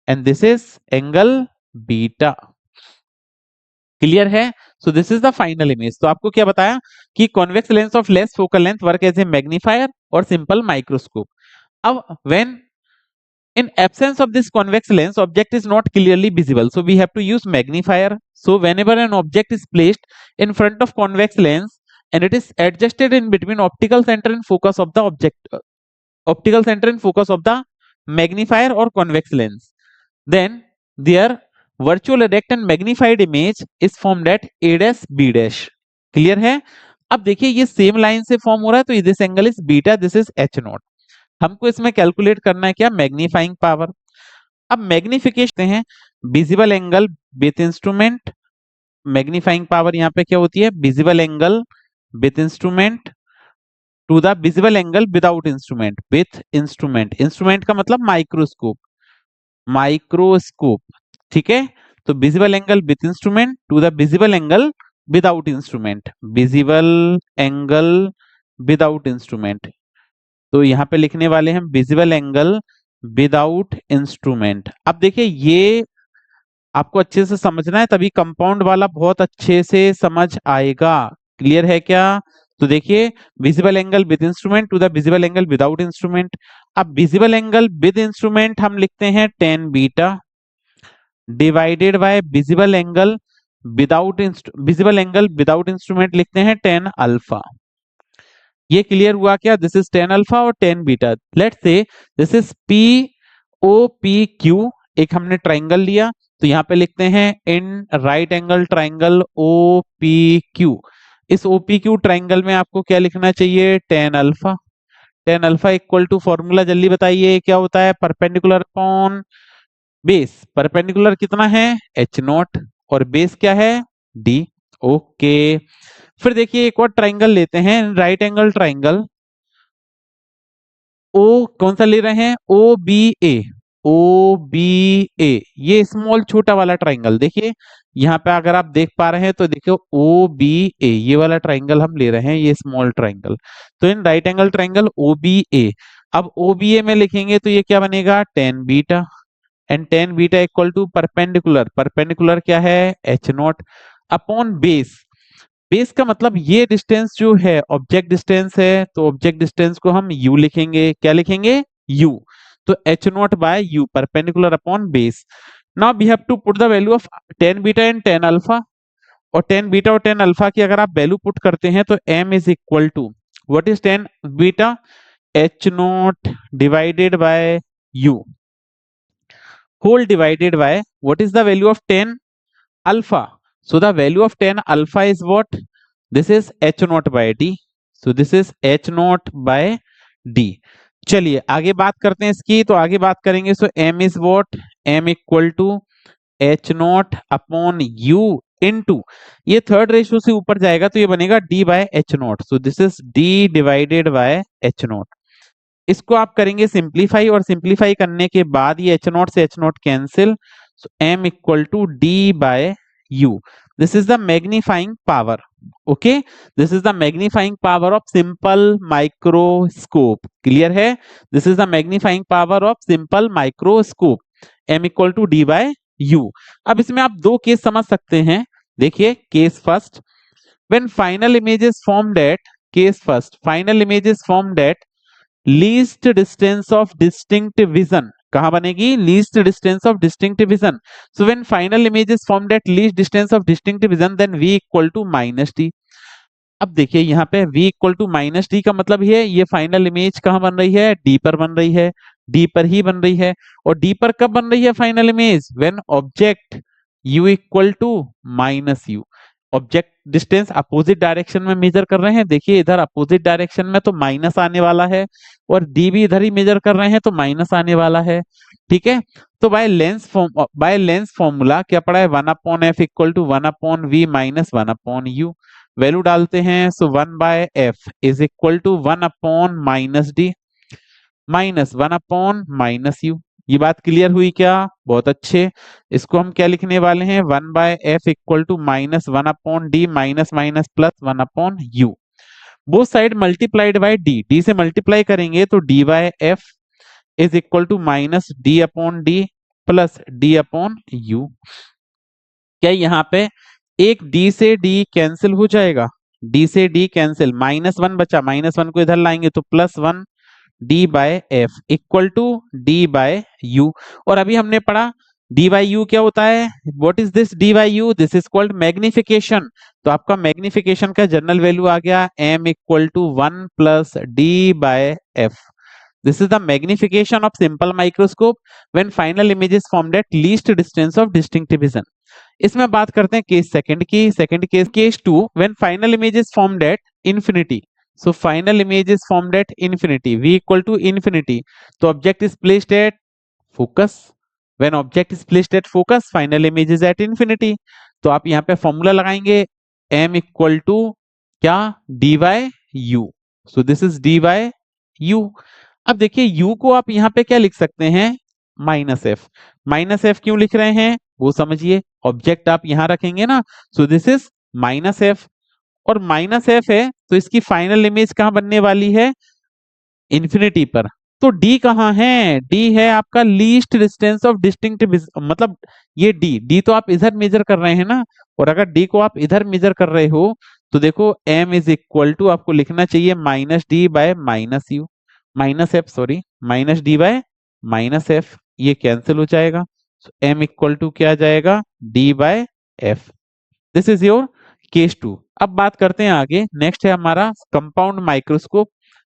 and this is angle beta। Clear है? So this is the final image. तो आपको क्या बताया कि convex lens of less focal length work as a magnifier और simple microscope. अब when in absence of this convex lens object is not clearly visible, so we have to use magnifier। So whenever an object is placed in front of convex lens and it is adjusted in between optical center and focus of the object, optical center and focus of the magnifier or convex lens, then their virtual erect and magnified image is formed at a dash b dash। Clear है? अब देखिए ये same line से form हो रहा है, तो this angle is beta, this is h naught. हमको इसमें कैलकुलेट करना है क्या, मैग्नीफाइंग पावर। अब मैग्निफिकेशन हैं visible angle with instrument, magnifying power यहाँ पे क्या होती है, visible angle with instrument to the visible angle without instrument, with instrument, instrument का मतलब माइक्रोस्कोप, माइक्रोस्कोप। ठीक है, तो visible angle with instrument to the visible angle without instrument, visible angle without instrument. तो यहाँ पे लिखने वाले हैं विजिबल एंगल विदाउट इंस्ट्रूमेंट। अब देखिए ये आपको अच्छे से समझना है, तभी कंपाउंड वाला बहुत अच्छे से समझ आएगा। क्लियर है क्या? तो देखिए visible angle with instrument to the visible angle without instrument. अब विजिबल एंगल विद इंस्ट्रूमेंट हम लिखते हैं tan beta divided by visible angle without instrument लिखते हैं tan अल्फा। ये क्लियर हुआ क्या? दिस इज tan अल्फा और tan beta. Let's say this is P O P Q, एक हमने ट्राइंगल लिया, तो यहाँ पे लिखते हैं in right angle triangle O P Q. इस ओ पी क्यू ट्राइंगल में आपको क्या लिखना चाहिए, tan alpha. tan alpha equal to formula जल्दी बताइए क्या होता है, परपेंडिकुलर अपॉन बेस परपेंडिकुलर कितना है एच नॉट और बेस क्या है डी। ओके, फिर देखिए एक और ट्राइंगल लेते हैं, राइट एंगल ट्राइंगल। ओ कौन सा ले रहे हैं ओ बी ए, ओ बी ए, ये स्मॉल छोटा वाला ट्राइंगल देखिए यहाँ पे अगर आप देख पा रहे हैं तो देखिए ओ बी ए ये वाला ट्राइंगल हम ले रहे हैं, ये स्मॉल ट्राइंगल। तो in right angle triangle O B A, अब ओ बी ए में लिखेंगे तो ये क्या बनेगा tan beta, and tan beta equal to perpendicular, perpendicular क्या है H naught upon base. Base का मतलब ये डिस्टेंस जो है ऑब्जेक्ट डिस्टेंस है, तो ऑब्जेक्ट डिस्टेंस को हम u लिखेंगे, क्या लिखेंगे u। तो h naught by u perpendicular upon base. Now we have to put the value of tan beta and tan alpha, और टेन बीटा और टेन अल्फा की अगर आप वैल्यू पुट करते हैं तो m is equal to what is tan beta h naught divided by u whole divided by what is the value of 10 alpha. So the value of 10 alpha is what? This is h naught by d. So this is h naught by d. चलिए आगे बात करते हैं इसकी, तो आगे बात करेंगे so m is what? m equal to h naught upon u into, ये थर्ड रेशियो से ऊपर जाएगा तो ये बनेगा d by h naught. So this is d divided by h naught. इसको आप करेंगे सिंप्लीफाई, और सिंप्लीफाई करने के बाद ये एच नॉट से H not cancel, so M equal to D by U. This is the magnifying power. Okay, this is the magnifying power of simple microscope. Clear है, this is the magnifying power of simple microscope, M equal to D by U. अब इसमें आप दो case समझ सकते हैं। देखिए case first, when final image is formed at, case first final image is formed at least distance of distinct vision, कहां बनेगी least distance of distinct vision. So when final image is formed at least distance of distinct vision then v equal to minus D. अब देखिए यहाँ पे v equal to minus D का मतलब ये final image कहां बन रही है d पर बन रही है, d पर ही बन रही है। और d पर कब बन रही है final image when object u equal to minus u। Object distance opposite direction में मेजर कर रहे हैं, देखिए इधर अपोजिट डायरेक्शन में तो माइनस आने वाला है, और डी भी इधर ही मेजर कर रहे हैं तो माइनस आने वाला है। ठीक है, तो बाय लेंस फॉर्मूला क्या पड़ा है one upon F equal to one upon V minus one upon U. Value डालते हैं so one by F is equal to one upon minus D minus one upon minus U. ये बात clear हुई क्या? बहुत अच्छे। इसको हम क्या लिखने वाले हैं one by F equal to minus one upon D minus minus plus one upon U. Both side multiplied by D, D से मल्टीप्लाई करेंगे तो D by F is equal to minus D upon D plus D upon U. क्या यहाँ पे एक D से D cancel हो जाएगा, डी से डी कैंसिल, माइनस वन बचा, माइनस वन को इधर लाएंगे तो plus one D by F equal to D by U. और अभी हमने पढ़ा डी बाई यू क्या होता है, what is this D by U, this is called magnification. तो आपका मैग्निफिकेशन का जनरल वैल्यू आ गया M equal to one plus D by F. This is the magnification of simple microscope when final image is formed at least distance of distinct vision. इसमें बात करते हैं case second की, second case case two when final image is formed at infinity. So final image is formed at infinity, v equal to infinity. So object is placed at focus. When object is placed at focus, final image is at infinity. तो आप यहाँ पे formula लगाएंगे m equal to क्या dy u. So this is dy u. अब देखिए u को आप यहाँ पे क्या लिख सकते हैं माइनस एफ। माइनस एफ क्यों लिख रहे हैं वो समझिए, ऑब्जेक्ट आप यहाँ रखेंगे ना, सो दिस इज माइनस एफ, और माइनस एफ है तो इसकी फाइनल इमेज कहां बनने वाली है इंफिनिटी पर। तो डी कहां है, डी है आपका लीस्ट डिस्टेंस ऑफ डिस्टिंक्ट, मतलब ये डी तो आप इधर मेजर कर रहे हैं ना, और अगर डी को आप इधर मेजर कर रहे हो तो देखो m इज इक्वल टू आपको लिखना चाहिए minus D by minus U, minus F sorry, minus D by minus F, ये कैंसिल हो जाएगा। m इक्वल टू क्या आ जाएगा D by F. This is your case two. अब बात करते हैं आगे, नेक्स्ट है हमारा कंपाउंड माइक्रोस्कोप।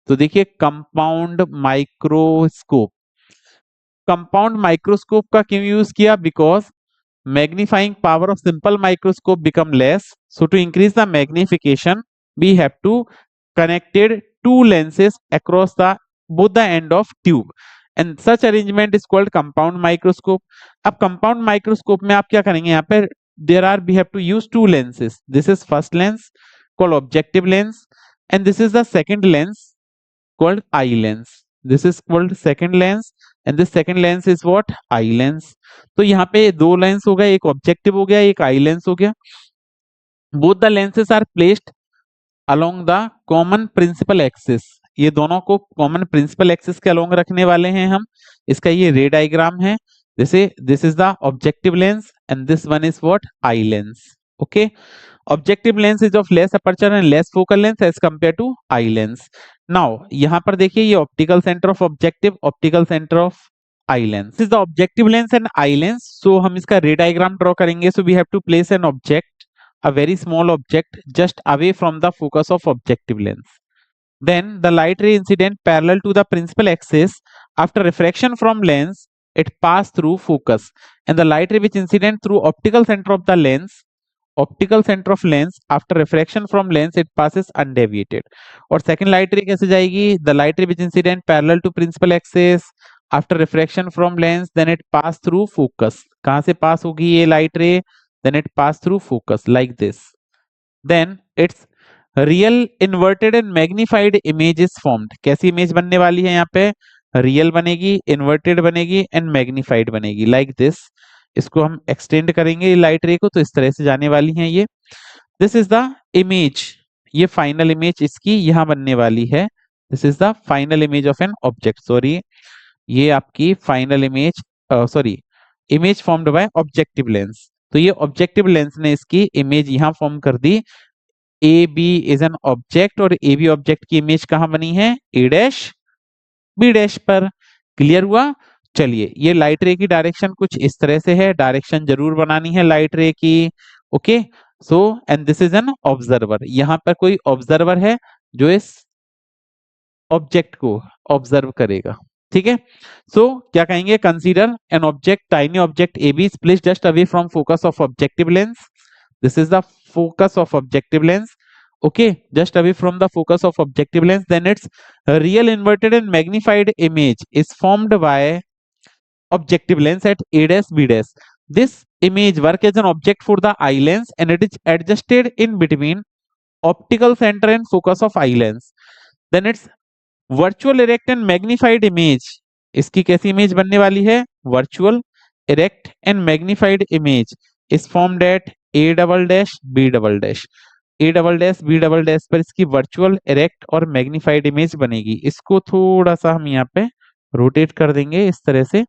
तो देखिए कंपाउंड माइक्रोस्कोप, कंपाउंड माइक्रोस्कोप का क्यों यूज किया, because magnifying power of simple microscope become less, so to increase the magnification we have to connected two lenses across the both the end of tube, and such arrangement is called compound microscope. अब compound microscope में आप क्या करेंगे, यहाँ पे there are we have to use two lenses, this is first lens called objective lens and this is the second lens called eye lens. This is called second lens and this second lens is what? Eye lens. तो यहाँ पे दो lens हो गए, एक objective हो गया, एक आई लेंस हो गया। Both the lenses are placed along the common principal axis, ये दोनों को कॉमन प्रिंसिपल एक्सिस के अलोंग रखने वाले हैं हम। इसका ये रे डायग्राम है, जैसे this is the objective lens and this one is what? Eye lens. Okay, objective lens is of less aperture and less focal length as compare to eye lens. Now यहां पर देखिए ये optical centre of objective, optical centre of eye lens is the objective lens and eye lens. So हम इसका ray diagram draw करेंगे। So we have to place an object, a very small object just away from the focus of objective lens. Then the light ray incident parallel to the principal axis. After refraction from lens, it passed through focus, and the light ray which incident through optical center of the lens, optical center of lens, after refraction from lens, it passes undeviated. और second light ray कैसे जाएगी? The light ray which incident parallel to principal axis, after refraction from lens, then it pass through focus. कहाँ से pass होगी ये light ray? Then it pass through focus like this. Then its real inverted and magnified image is formed. कैसी image बनने वाली है यहाँ पे? रियल बनेगी, इन्वर्टेड बनेगी एंड मैग्निफाइड बनेगी लाइक दिस। इसको हम एक्सटेंड करेंगे लाइट रे को, तो इस तरह से जाने वाली है ये। दिस इज द इमेज, ये फाइनल इमेज इसकी यहाँ बनने वाली है। This is the final image of an object, sorry ये आपकी final image, sorry image formed by objective lens. तो ये ऑब्जेक्टिव लेंस ने इसकी इमेज यहाँ फॉर्म कर दी। A B is an object और ए बी ऑब्जेक्ट की इमेज कहां बनी है? ए डैश बी डैश पर। क्लियर हुआ? चलिए, ये लाइट रे की डायरेक्शन कुछ इस तरह से है, डायरेक्शन जरूर बनानी है लाइट रे की। Okay, so and this is an observer, यहां पर कोई ऑब्जर्वर है जो इस ऑब्जेक्ट को ऑब्जर्व करेगा। ठीक है, सो क्या कहेंगे? Consider an object, tiny object A B is placed just away from focus of objective lens. This is the focus of objective lens. Okay, just away from the focus of objective lens. Then its real inverted and magnified image is formed by objective lens at A dash B dash. This image work as an object for the eye lens and it is adjusted in between optical center and focus of eye lens. Then its virtual erect and magnified image. इसकी कैसी image बनने वाली है? Virtual erect and magnified image is formed at A double dash B double dash, A double dash B double dash पर इसकी virtual erect और magnified image बनेगी। इसको थोड़ा सा हम यहाँ पे रोटेट कर देंगे इस तरह से,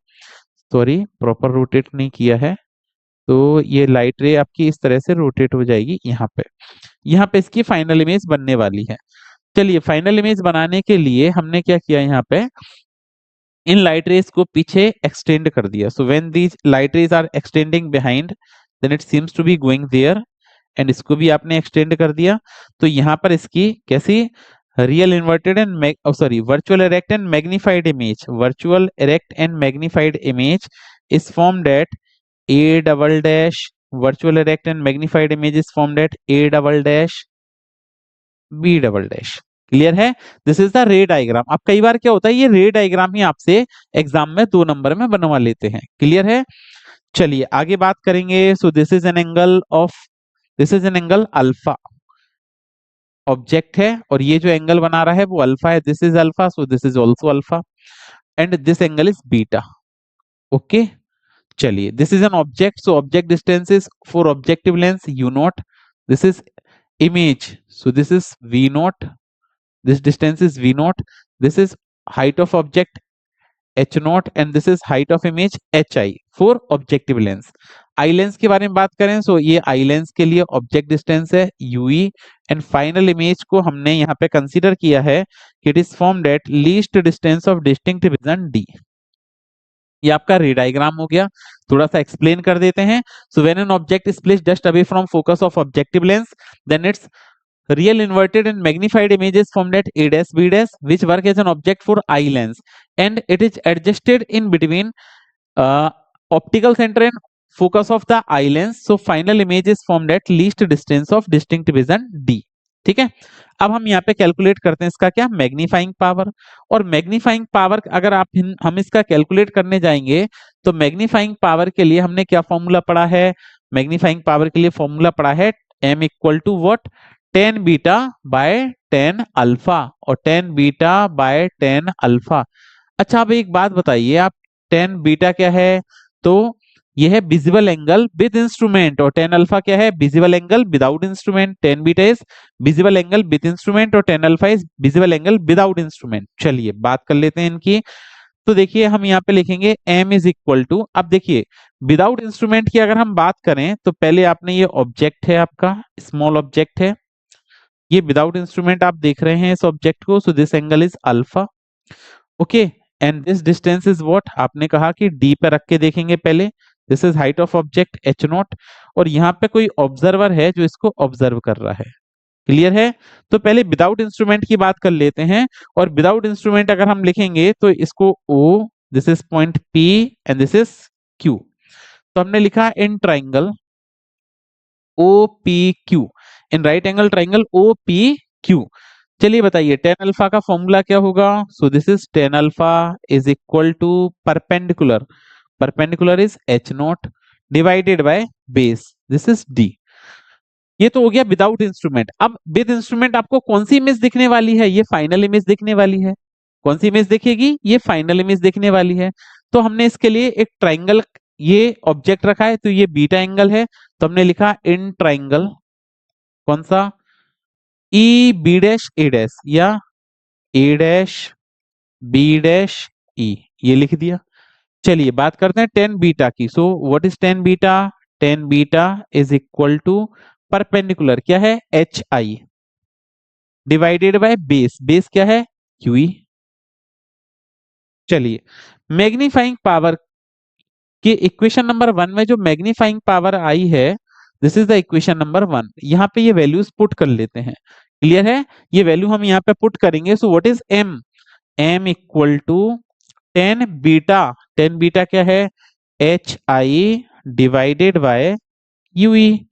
सॉरी प्रॉपर रोटेट नहीं किया है, तो ये लाइट रे आपकी इस तरह से रोटेट हो जाएगी यहाँ पे इसकी फाइनल इमेज बनने वाली है। चलिए, फाइनल इमेज बनाने के लिए हमने क्या किया, यहाँ पे इन लाइट रेज को पीछे एक्सटेंड कर दिया। So when these light rays are extending behind then it seems to be going there, and इसको भी आपने एक्सटेंड कर दिया। तो यहाँ पर इसकी कैसी real inverted and sorry virtual erect and magnified image, virtual erect and magnified image is formed at A double dash, virtual erect and magnified image is formed at A double dash B double dash. Clear है? This is the ray diagram. अब कई बार क्या होता है, ये रे diagram ही आपसे exam में 2 नंबर में बनवा लेते हैं। क्लियर है? चलिए आगे बात करेंगे। So this is N angle of, this is an angle alpha, object है और ये जो एंगल बना रहा है वो अल्फा है। This is alpha, so this is also alpha and this angle is beta. Okay, चलिए this is an object, so object distance is for objective lens U not, this is image, so this is v naught, this distance is v naught, this is height of object h naught and this is height of image hi for objective lens। Eye lens के बारे में बात करें, सो ये eye lens के लिए object distance है ue and final image को हमने यहाँ पे कंसीडर किया है कि it is formed at least distance of distinct vision d। ये आपका रे डायग्राम हो गया, थोड़ा सा एक्सप्लेन कर देते हैं। So when an object is placed just away from focus of objective lens then it's real inverted and magnified image is formed at A dash B dash which work as an object for eye lens and it is adjusted in between optical center and focus of the eye lens, so final image is formed at least distance of distinct vision d। ठीक है, अब हम यहाँ पे calculate करते हैं इसका क्या, मैग्नीफाइंग पावर। और मैग्नीफाइंग पावर अगर हम इसका कैलकुलेट करने जाएंगे तो मैग्नीफाइंग पावर के लिए हमने क्या फॉर्मूला पढ़ा है, मैग्नीफाइंग पावर के लिए फॉर्मूला पढ़ा है m equal to what, tan beta by tan alpha, और tan beta by tan alpha. अच्छा अब एक बात बताइए आप, टेन बीटा क्या है, तो यह है विजिबल एंगल विद इंस्ट्रूमेंट, और टेन अल्फा क्या है, visible angle without instrument. Tan beta is visible angle with instrument और tan alpha is visible angle without instrument. चलिए बात कर लेते हैं इनकी। तो देखिए हम यहाँ पे लिखेंगे m इज इक्वल टू, अब देखिए विदाउट इंस्ट्रूमेंट की अगर हम बात करें तो पहले आपने ये ऑब्जेक्ट है आपका, स्मॉल ऑब्जेक्ट है, ये विदाउट इंस्ट्रूमेंट आप देख रहे हैं इस ऑब्जेक्ट को, so this angle is alpha, okay, and this distance is what, आपने कहा कि d पे रख के देखेंगे पहले, this is height of object h not, और यहाँ पे कोई ऑब्जर्वर है जो इसको ऑब्जर्व कर रहा है, क्लियर है। तो पहले विदाउट इंस्ट्रूमेंट की बात कर लेते हैं, और विदाउट इंस्ट्रूमेंट अगर हम लिखेंगे तो इसको O, this is point P and this is Q। तो हमने लिखा in triangle OPQ, in right angle triangle OPQ। चलिए बताइए टेन अल्फा का फॉर्मूला क्या होगा, so this is tan alpha is equal to perpendicular, perpendicular is h naught divided by base, this is d। ये तो हो गया विदाउट इंस्ट्रूमेंट। अब विद इंस्ट्रूमेंट आपको कौन सी इमेज दिखने वाली है, ये फाइनल इमेज दिखने वाली है। कौन सी इमेज दिखेगी, ये फाइनल इमेज दिखने वाली है। तो हमने इसके लिए एक ट्राइंगल, ये ऑब्जेक्ट रखा है तो ये बीटा एंगल है, तो हमने लिखा इन ट्राइंगल, कौन सा, ई बी डैश ए डैश या ए डैश बी डैश ई, ये लिख दिया। चलिए बात करते हैं टेन बीटा की। So what is tan beta, tan beta is equal to perpendicular क्या है H I divided by base, base क्या है क्यूई। चलिए मैग्नीफाइंग पावर के इक्वेशन नंबर वन में जो मैग्नीफाइंग पावर आई है, this is the equation number one. यहाँ पे ये वैल्यूज पुट कर लेते हैं, क्लियर है, ये वैल्यू हम यहाँ पे पुट करेंगे। So what is m, m equal to tan beta, tan beta क्या है H I divided by UE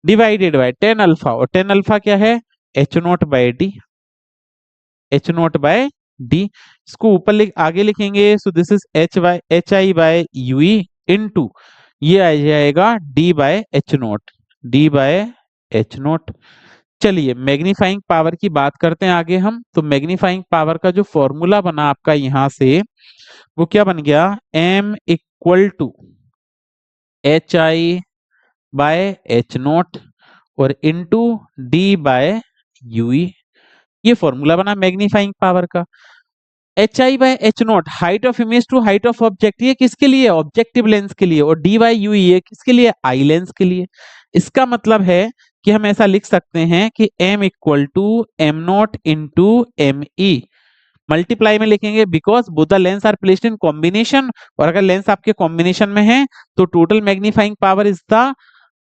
divided by tan alpha, और टेन अल्फा क्या है H naught by D, H naught by D. इसको ऊपर आगे लिखेंगे, so this is H I by UE into ये आ जाएगा D by H naught, D by H naught. चलिए मैग्नीफाइंग पावर की बात करते हैं आगे हम। तो मैग्नीफाइंग पावर का जो फॉर्मूला बना आपका यहां से, वो क्या बन गया, m equal to H I by H naught और इनटू डी बाय यूई, ये फॉर्मूला बना मैग्नीफाइंग पावर का। H I by H naught height of image to height of object, ये किसके लिए, ऑब्जेक्टिव लेंस के लिए, और डी बाय यू ये किसके लिए, आई लेंस के लिए। इसका मतलब है कि हम ऐसा लिख सकते हैं कि m equal to M not into M E, multiply में लिखेंगे because both the lens are placed in combination, और अगर लेंस आपके कॉम्बिनेशन में है तो total magnifying power is the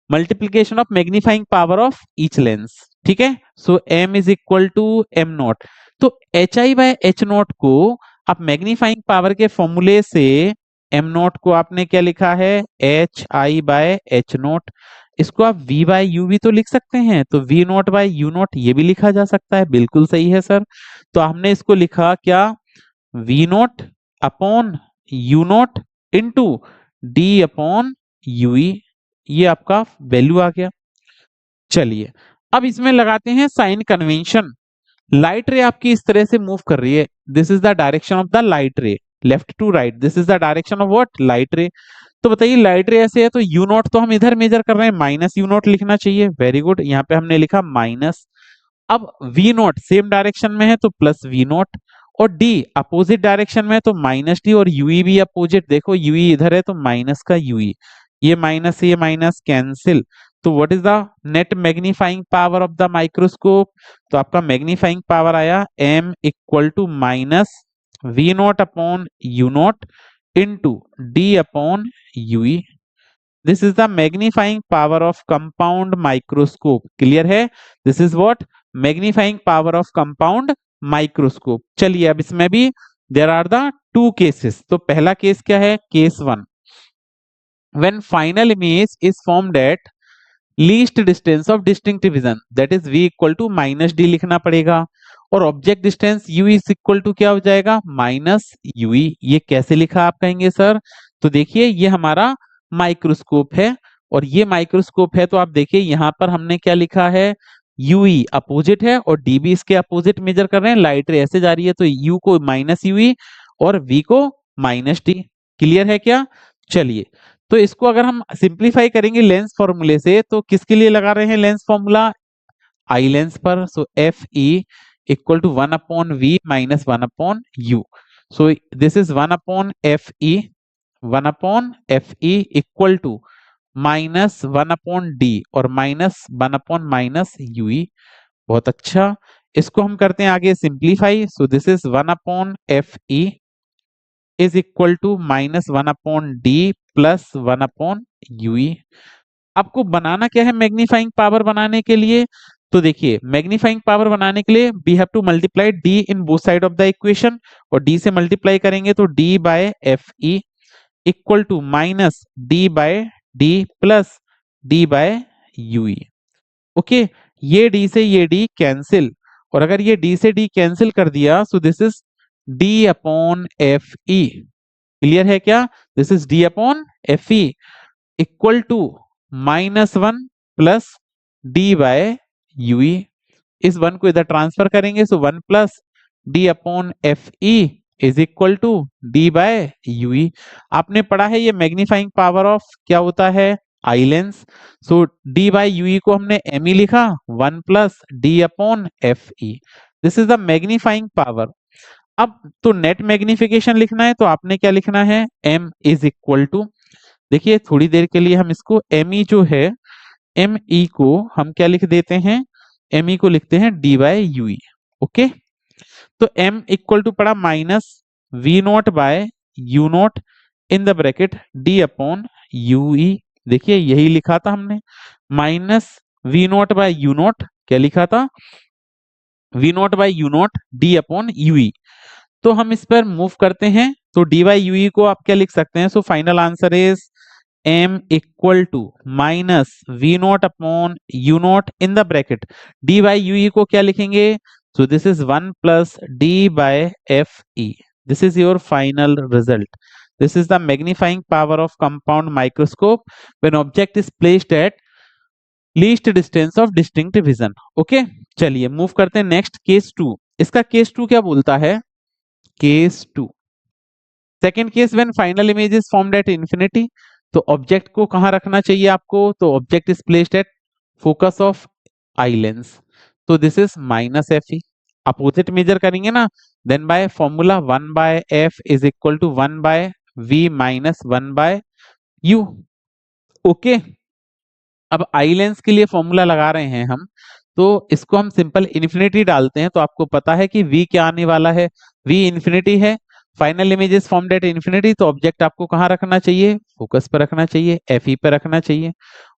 multiplication of magnifying power of each lens, ठीक है। So m is equal to M not, तो H I by H not को आप मैग्नीफाइंग पावर के फॉर्मूले से एम नॉट को आपने क्या लिखा है H I by H not, इसको आप v बाय यू भी तो लिख सकते हैं, तो v naught by U naught ये भी लिखा जा सकता है, बिल्कुल सही है सर। तो हमने इसको लिखा क्या, v naught upon U not into D upon UE, ये आपका वैल्यू आ गया। चलिए अब इसमें लगाते हैं साइन कन्वेंशन। लाइट रे आपकी इस तरह से मूव कर रही है, this is the direction of the light ray, left to right, this is the direction of what light ray. तो बताइए लाइट रे ऐसे है तो यू नॉट तो हम इधर मेजर कर रहे हैं, माइनस यू नॉट लिखना चाहिए, वेरी गुड, यहाँ पे हमने लिखा माइनस। अब वी नॉट सेम डायरेक्शन में है तो प्लस वी नॉट, और डी अपोजिट डायरेक्शन में है तो माइनस डी, और यूई भी अपोजिट, देखो यूई इधर है तो माइनस का यूई, ये माइनस से ये माइनस कैंसिल। तो what is the net magnifying power of the microscope, तो आपका मैग्नीफाइंग पावर आया m equal to minus V not upon U not into D upon U E, this is the magnifying power of compound microscope, clear है, this is what magnifying power of compound microscope. चलिए अब इसमें भी there are the two cases. तो पहला case क्या है, case one, when final image is formed at least distance of distinctive vision that is v equal to minus D लिखना पड़ेगा, और object distance u is equal to क्या हो जाएगा माइनस यूई। ये कैसे लिखा आप कहेंगे सर? तो देखिए ये हमारा माइक्रोस्कोप है, और ये माइक्रोस्कोप है तो आप देखिए यहाँ पर हमने क्या लिखा है, यूई अपोजिट है और डीबी इसके अपोजिट मेजर कर रहे हैं, लाइट रे ऐसे जा रही है तो यू को माइनस यूई और वी को माइनस डी। क्लियर है क्या? चलिए, तो इसको अगर हम सिंप्लीफाई करेंगे लेंस फॉर्मूले से, तो किसके लिए लगा रहे हैं लेंस फॉर्मूला? आई लेंस पर। So F E equal to 1/v minus 1/u। So this is 1/fe, 1/fe equal to -1/d और -1/माइनस ui। बहुत अच्छा, इसको हम करते हैं आगे simplify. So this is 1/fe is equal to -1/d plus 1/ui। आपको बनाना क्या है मैग्नीफाइंग पावर बनाने के लिए? तो देखिए मैग्नीफाइंग पावर बनाने के लिए we have to multiply d in both side of the equation, और d से मल्टीप्लाई करेंगे तो d by F E equal to minus D by D plus D by UE. Okay, ये d से ये d कैंसिल, और अगर ये d से d कैंसिल कर दिया so this is d upon F E. Clear है क्या? This is d upon F E equal to -1 plus D by UE. इस वन को इधर ट्रांसफर करेंगे so 1 plus D upon F E is equal to D by UE. आपने पढ़ा है ये मैग्नीफाइंग पावर ऑफ क्या होता है, आई lens. So D by Yui को हमने एम ई लिखा, 1 plus D upon F E. This is the magnifying power. अब तो नेट मैग्निफिकेशन लिखना है तो आपने क्या लिखना है, m इज इक्वल टू, देखिए थोड़ी देर के लिए हम इसको एम ई जो है, एम ई को हम क्या लिख देते हैं, एम ई को लिखते हैं डी बाय यूई। ओके, तो m इक्वल टू पड़ा minus V naught by U naught in the bracket D upon U E. देखिए यही लिखा था हमने, minus V naught by U naught, क्या लिखा था, V naught by U naught D upon U E. तो हम इस पर मूव करते हैं तो डी बाई यू ई को आप क्या लिख सकते हैं, so final answer is m equal to minus V not upon U naught in the bracket D by U E को क्या लिखेंगे, so this is 1 plus D by F E. This is your final result. This is the magnifying power of compound microscope when object is placed at least distance of distinct vision. Okay, चलिए move करते हैं next case 2। इसका case 2 क्या बोलता है, case 2 second case when final image is formed at infinity. तो object को कहां रखना चाहिए आपको, तो object is placed at focus of eye lens. तो this is minus F E, opposite measure करेंगे ना, then by formula 1 by F is equal to 1 by V minus 1 by U. Okay, अब आई लेंस के लिए formula लगा रहे हैं हम, तो इसको हम सिंपल इन्फिनिटी डालते हैं तो आपको पता है कि v क्या आने वाला है, v इन्फिनिटी है। Final image is formed at infinity, तो ऑब्जेक्ट आपको कहाँ रखना चाहिए, फोकस पर रखना चाहिए, एफ ई पर रखना चाहिए।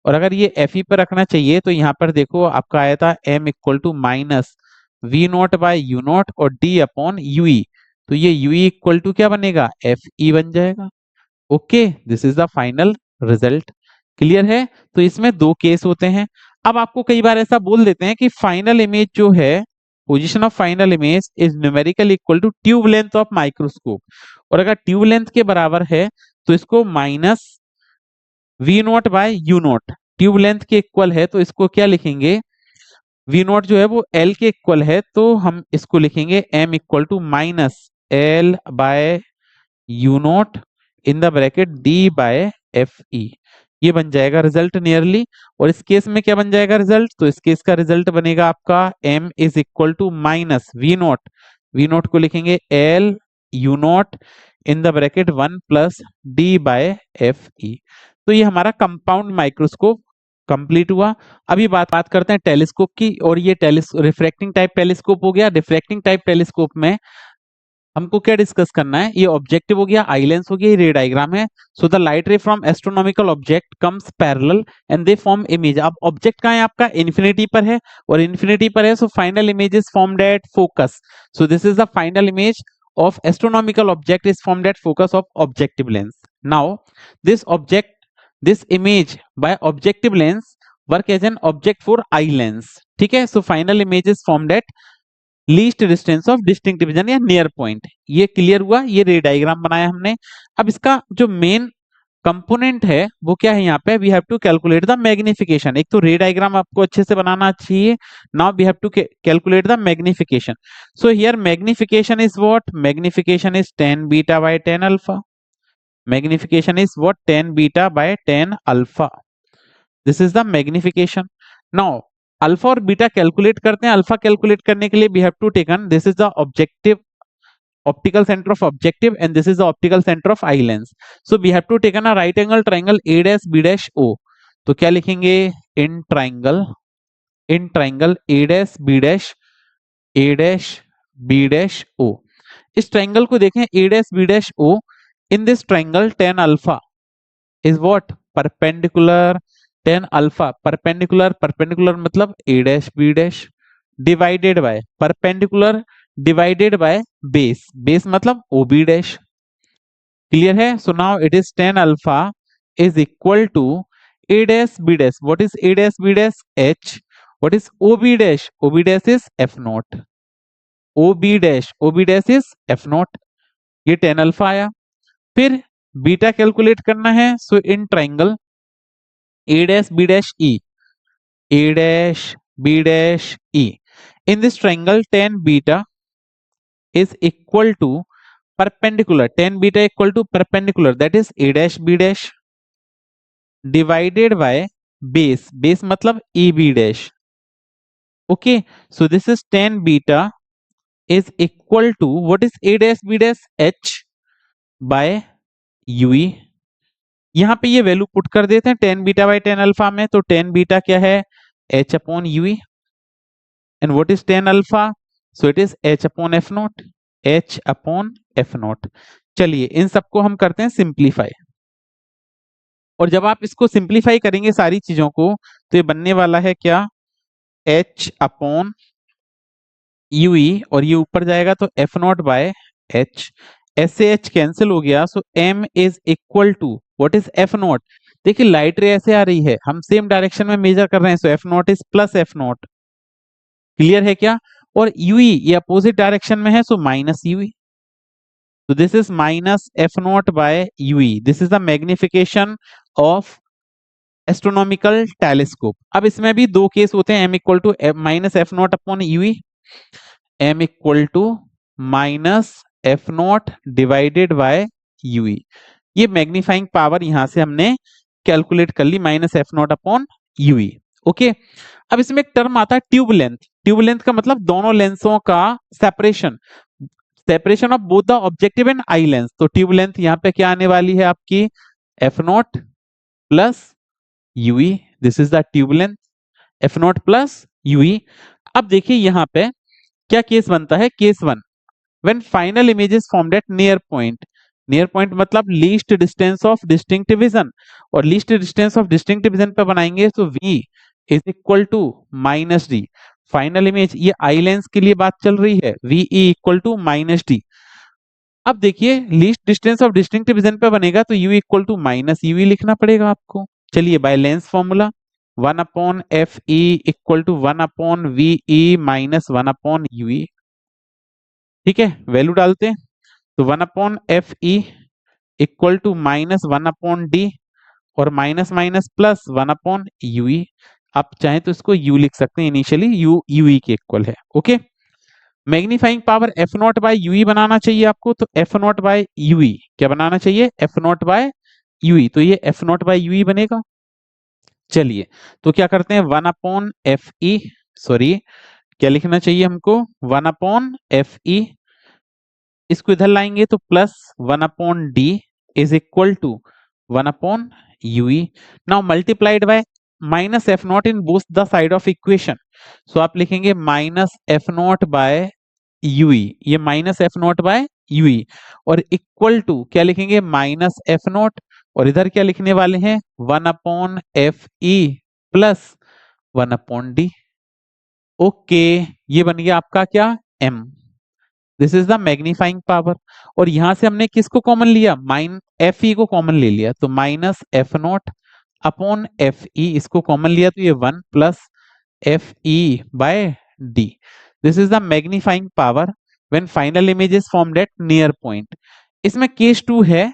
और अगर ये एफ ई पर रखना चाहिए तो यहाँ पर देखो आपका आया था m equal to minus V naught by U naught और d अपॉन यू ई। तो ये यू ई इक्वल टू क्या बनेगा, एफ ई बन जाएगा। Okay, this is the final result. Clear है? तो इसमें दो केस होते हैं। अब आपको कई बार ऐसा बोल देते हैं कि फाइनल इमेज जो है, position of final image is numerical equal to tube length of microscope, और अगर ट्यूब लेंथ के बराबर है तो इसको minus V naught by U naught, tube length के इक्वल है तो इसको क्या लिखेंगे, वी नॉट जो है वो एल के इक्वल है तो हम इसको लिखेंगे M equal to minus L by U naught in the bracket D by F E. ये बन जाएगा रिजल्ट नियरली। और इस केस में क्या बन जाएगा रिजल्ट, तो इस केस का रिजल्ट बनेगा आपका m is equal to minus V naught को लिखेंगे L U naught in the bracket 1 plus D by F E. तो ये हमारा कंपाउंड माइक्रोस्कोप कंप्लीट हुआ। अभी बात करते हैं टेलीस्कोप की, और ये रिफ्रैक्टिंग टाइप टेलीस्कोप हो गया। रिफ्रैक्टिंग टाइप टेलीस्कोप में हमको क्या डिस्कस करना है, ये ऑब्जेक्टिव हो गया, आई लेंस हो गया, ये रे डायग्राम है। सो द लाइट रे from astronomical object comes parallel and they form image. अब ऑब्जेक्ट कहाँ है आपका, इन्फिनिटी पर है, और इन्फिनिटी पर है, so final image is formed at focus. So this is the final image of astronomical object is formed at focus of objective lens. Now this image by objective lens work as an object for eye lens, ठीक है। So final image is formed at least distance of distinct division या near point. ये clear हुआ, ये रे diagram बनाया हमने। अब इसका जो मेन कंपोनेंट है वो क्या है, यहाँ पे we have to calculate the magnification. एक तो रे डायग्राम आपको अच्छे से बनाना चाहिए, now we have to calculate the magnification. So here magnification is what, magnification is tan beta by tan alpha. Magnification is what, tan beta by tan alpha. This is the magnification. Now alpha और beta calculate करते हैं। Alpha calculate करने के लिए we have to taken, this is the objective optical center of objective and this is the optical center of eye lens. So we have to taken a right angle triangle A dash B dash O. तो क्या लिखेंगे, in triangle A dash B dash O. इस triangle को देखें A dash B dash O. In this triangle tan alpha is what, perpendicular tan alpha, perpendicular मतलब A dash B dash divided by perpendicular divided by base मतलब OB dash। Clear है। So now it is tan alpha is equal to A dash B dash. What is A dash B dash? H. What is OB dash? OB dash is F naught. OB dash is F naught. ये tan alpha आया। फिर beta calculate करना है। So in triangle A dash B dash E, A dash B dash E. In this triangle tan beta is equal to perpendicular, tan beta equal to perpendicular, that is A dash B dash divided by base मतलब EB dash. Okay, so this is tan beta is equal to what is A dash B dash, H by UE. यहाँ पे ये value put कर देते हैं tan beta by tan alpha में। तो tan beta क्या है, H upon UE, and what is tan alpha, so it is H upon F not, H upon F not. चलिए इन सबको हम करते हैं सिंप्लीफाई, और जब आप इसको सिंप्लीफाई करेंगे सारी चीजों को तो ये बनने वाला है क्या, H अपॉन UE, और ये ऊपर जाएगा तो F naught by H, S से H कैंसिल हो गया। So M is equal to what is F naught. देखिए लाइट रे ऐसे आ रही है, हम सेम डायरेक्शन में मेजर कर रहे हैं, सो F not is plus F not. Clear है क्या। और UE ये अपोजिट डायरेक्शन में है, so minus UE। So this is minus F naught by UE. This is the magnification of astronomical telescope. अब इसमें भी दो केस होते हैं, m equal to minus F not upon UE, m equal to minus F not divided by UE। ये magnifying power यहां से हमने कैलकुलेट कर ली, minus F not upon UE। Okay, अब इसमें एक टर्म आता है ट्यूब लेंथ। ट्यूब लेंथ का मतलब दोनों लेंसों का separation, separation of both the objective and eye lens. तो ट्यूब लेंथ यहाँ पे क्या आने वाली है आपकी, F not plus UE। This is the tube length, F not plus UE। अब देखिए यहाँ पे क्या केस बनता है, case one, when final image is formed at near point. Near point मतलब least distance of distinct division, और least distance of distinct division पे बनाएंगे तो V is equal to minus D। Final image, ये eye lens के लिए बात चल रही है, VE equal to minus D। अब देखिए least distance of distinct division पे बनेगा तो U equal to minus UE लिखना पड़ेगा आपको। चलिए by lens formula, 1 upon FE equal to 1 upon VE minus 1 upon UE। ठीक है, वैल्यू डालते हैं तो 1 upon FE equal to minus 1 upon D, और minus minus plus 1 upon UE। आप चाहें तो इसको U लिख सकते हैं, इनिशियली U UE के इक्वल है। Okay, magnifying power F naught by UE बनाना चाहिए आपको, तो F नॉट बाय UE क्या बनाना चाहिए, F नॉट बाय UE। तो ये F नॉट बाय UE बनेगा। चलिए तो क्या करते हैं, 1 अपॉन FE, सॉरी क्या लिखना चाहिए हमको, 1 अपॉन FE, इसको इधर लाएंगे तो plus 1 upon D is equal to 1 upon UE। Now multiplied by minus F not in both the side of equation. So आप लिखेंगे minus F not by UE, ये minus F not by UE, और equal to क्या लिखेंगे, minus F not, और इधर क्या लिखने वाले हैं, 1 upon FE plus 1 upon D। Okay, ये बन गया आपका क्या, M। This is the magnifying power, और यहां से हमने किसको कॉमन लिया, FE को कॉमन ले लिया, तो minus F not upon F ई, इसको कॉमन लिया तो ये 1 plus F E bye D. This is the magnifying power when final image is formed at near point. इसमें केस 2 है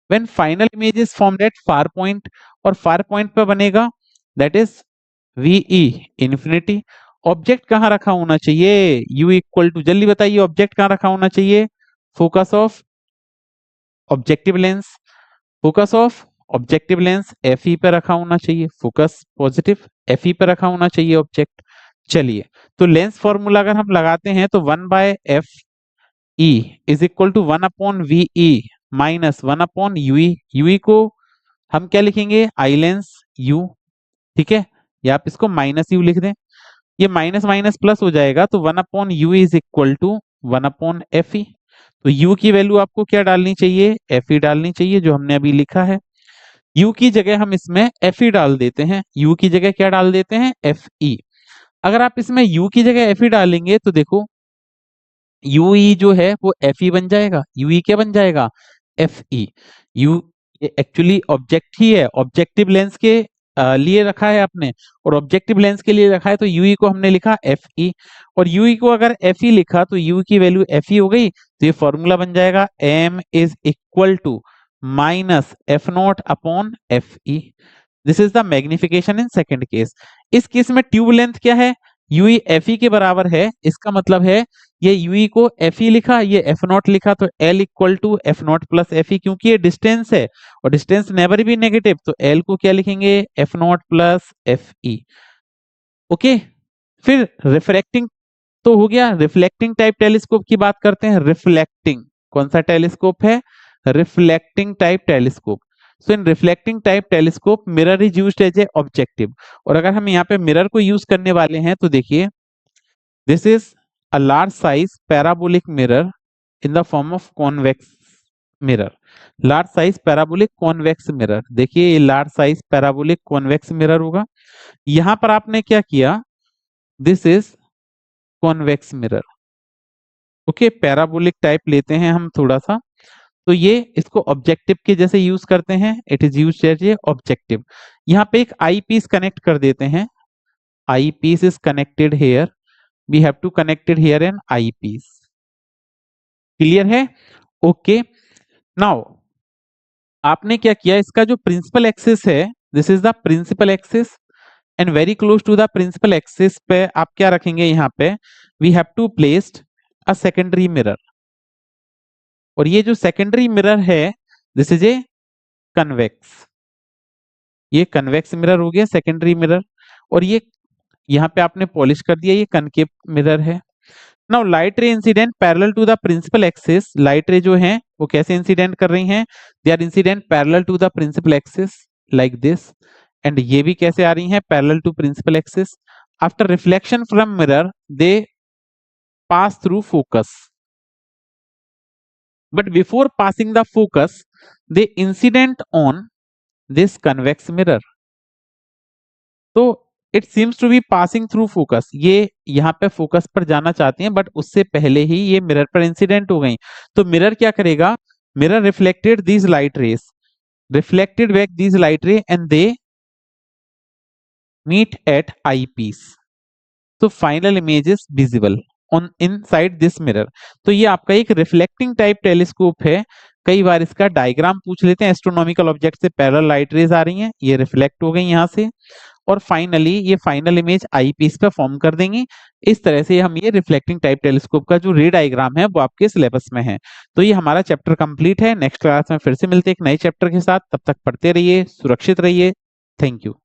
when final image is formed at far point, और far point पे बनेगा that is VE infinity. Object कहां रखा होना चाहिए, u equal to, जल्दी बताइए ऑब्जेक्ट कहां रखा होना चाहिए, focus of objective lens, focus of objective lens F E पे रखा होना चाहिए, फोकस पॉजिटिव एफ ई पे रखा होना चाहिए ऑब्जेक्ट। चलिए, तो लेंस फॉर्मूला अगर हम लगाते हैं तो 1 by F E is equal to 1 upon V E minus 1 upon UE. UE को हम क्या लिखेंगे, आई लेंस यू, ठीक है, या आप इसको माइनस यू लिख दें, ये माइनस माइनस प्लस हो जाएगा, तो 1 upon U is equal to 1 upon F E. तो u की वैल्यू आपको क्या डालनी चाहिए, एफ ई डालनी चाहिए, जो हमने अभी लिखा है। u की जगह हम इसमें एफ ई डाल देते हैं, u की जगह क्या डाल देते हैं, एफ ई। अगर आप इसमें u की जगह एफ ई डालेंगे तो देखो यू ई जो है वो एफ ई बन जाएगा, यू ई क्या बन जाएगा, F E. You actually object ही है, ऑब्जेक्टिव लेंस के लिए रखा है आपने, और ऑब्जेक्टिव लेंस के लिए रखा है, तो यू ई को हमने लिखा एफ ई, और यू ई को अगर एफ ई लिखा तो यू की वैल्यू एफ ई हो गई। तो ये फॉर्मूला बन जाएगा M is equal to minus F not upon F E. This is the magnification in second case. इस केस में ट्यूब लेंथ क्या है, यूई एफ ई के बराबर है, इसका मतलब है ये यूई को एफ ई लिखा, ये एफ नॉट लिखा, तो L equal to F not plus F E, क्योंकि ये डिस्टेंस है और डिस्टेंस नेवर भी नेगेटिव, तो एल को क्या लिखेंगे, F not plus F E. Okay, फिर रिफ्रैक्टिंग तो हो गया, रिफ्लेक्टिंग टाइप टेलीस्कोप की बात करते हैं। रिफ्लेक्टिंग कौन सा टेलीस्कोप है, reflecting type telescope. So in reflecting type telescope mirror is used as a objective, और अगर हम यहाँ पे मिरर को यूज करने वाले हैं तो देखिए this is a large size parabolic mirror in the form of convex mirror. Large size parabolic convex mirror, देखिए ये large size parabolic convex mirror होगा। यहां पर आपने क्या किया, this is convex mirror. Okay, parabolic type लेते हैं हम थोड़ा सा, तो ये इसको ऑब्जेक्टिव के जैसे यूज करते हैं, it is used as a objective. यहाँ पे एक आई पीस कनेक्ट कर देते हैं, eyepiece is connected here, we have to connected here an eyepiece. Clear है, ओके। नाउ आपने क्या किया, इसका जो प्रिंसिपल एक्सिस है, this is the principal axis, and very close to the principal axis पे आप क्या रखेंगे, यहाँ पे we have to placed a secondary mirror, और ये जो सेकेंडरी मिरर है दिस इज ए कन्वेक्स, ये कन्वेक्स मिरर हो गया सेकेंडरी मिरर, और ये यहाँ पे आपने पॉलिश कर दिया, ये कनकेव मिरर है। Now light ray incident parallel to the principal axis, light ray जो है वो कैसे इंसिडेंट कर रही हैं, they are incident parallel to the principal axis like this, and ये भी कैसे आ रही हैं, parallel to principal axis. After reflection from mirror they pass through focus, but before passing the focus they incident on this convex mirror, तो it seems to be passing through focus, ये यहाँ पे फोकस पर जाना चाहती हैं but उससे पहले ही ये मिरर पर इंसिडेंट हो गई। तो मिरर क्या करेगा, mirror reflected these light rays, reflected back these light ray and they meet at eyepiece, तो final image is visible on inside this mirror. तो ये आपका एक रिफ्लेक्टिंग टाइप टेलीस्कोप है। कई बार इसका डायग्राम पूछ लेते हैं, एस्ट्रोनॉमिकल ऑब्जेक्ट से पैरेलल लाइट रेज आ रही हैं, ये रिफ्लेक्ट हो गई यहाँ से, और फाइनली ये फाइनल इमेज आई पीस पे फॉर्म कर देंगी। इस तरह से हम ये रिफ्लेक्टिंग टाइप टेलीस्कोप का जो रे डायग्राम है वो आपके सिलेबस में है। तो ये हमारा चैप्टर कंप्लीट है। नेक्स्ट क्लास में फिर से मिलते हैं एक नए चैप्टर के साथ, तब तक पढ़ते रहिए, सुरक्षित रहिए, थैंक यू।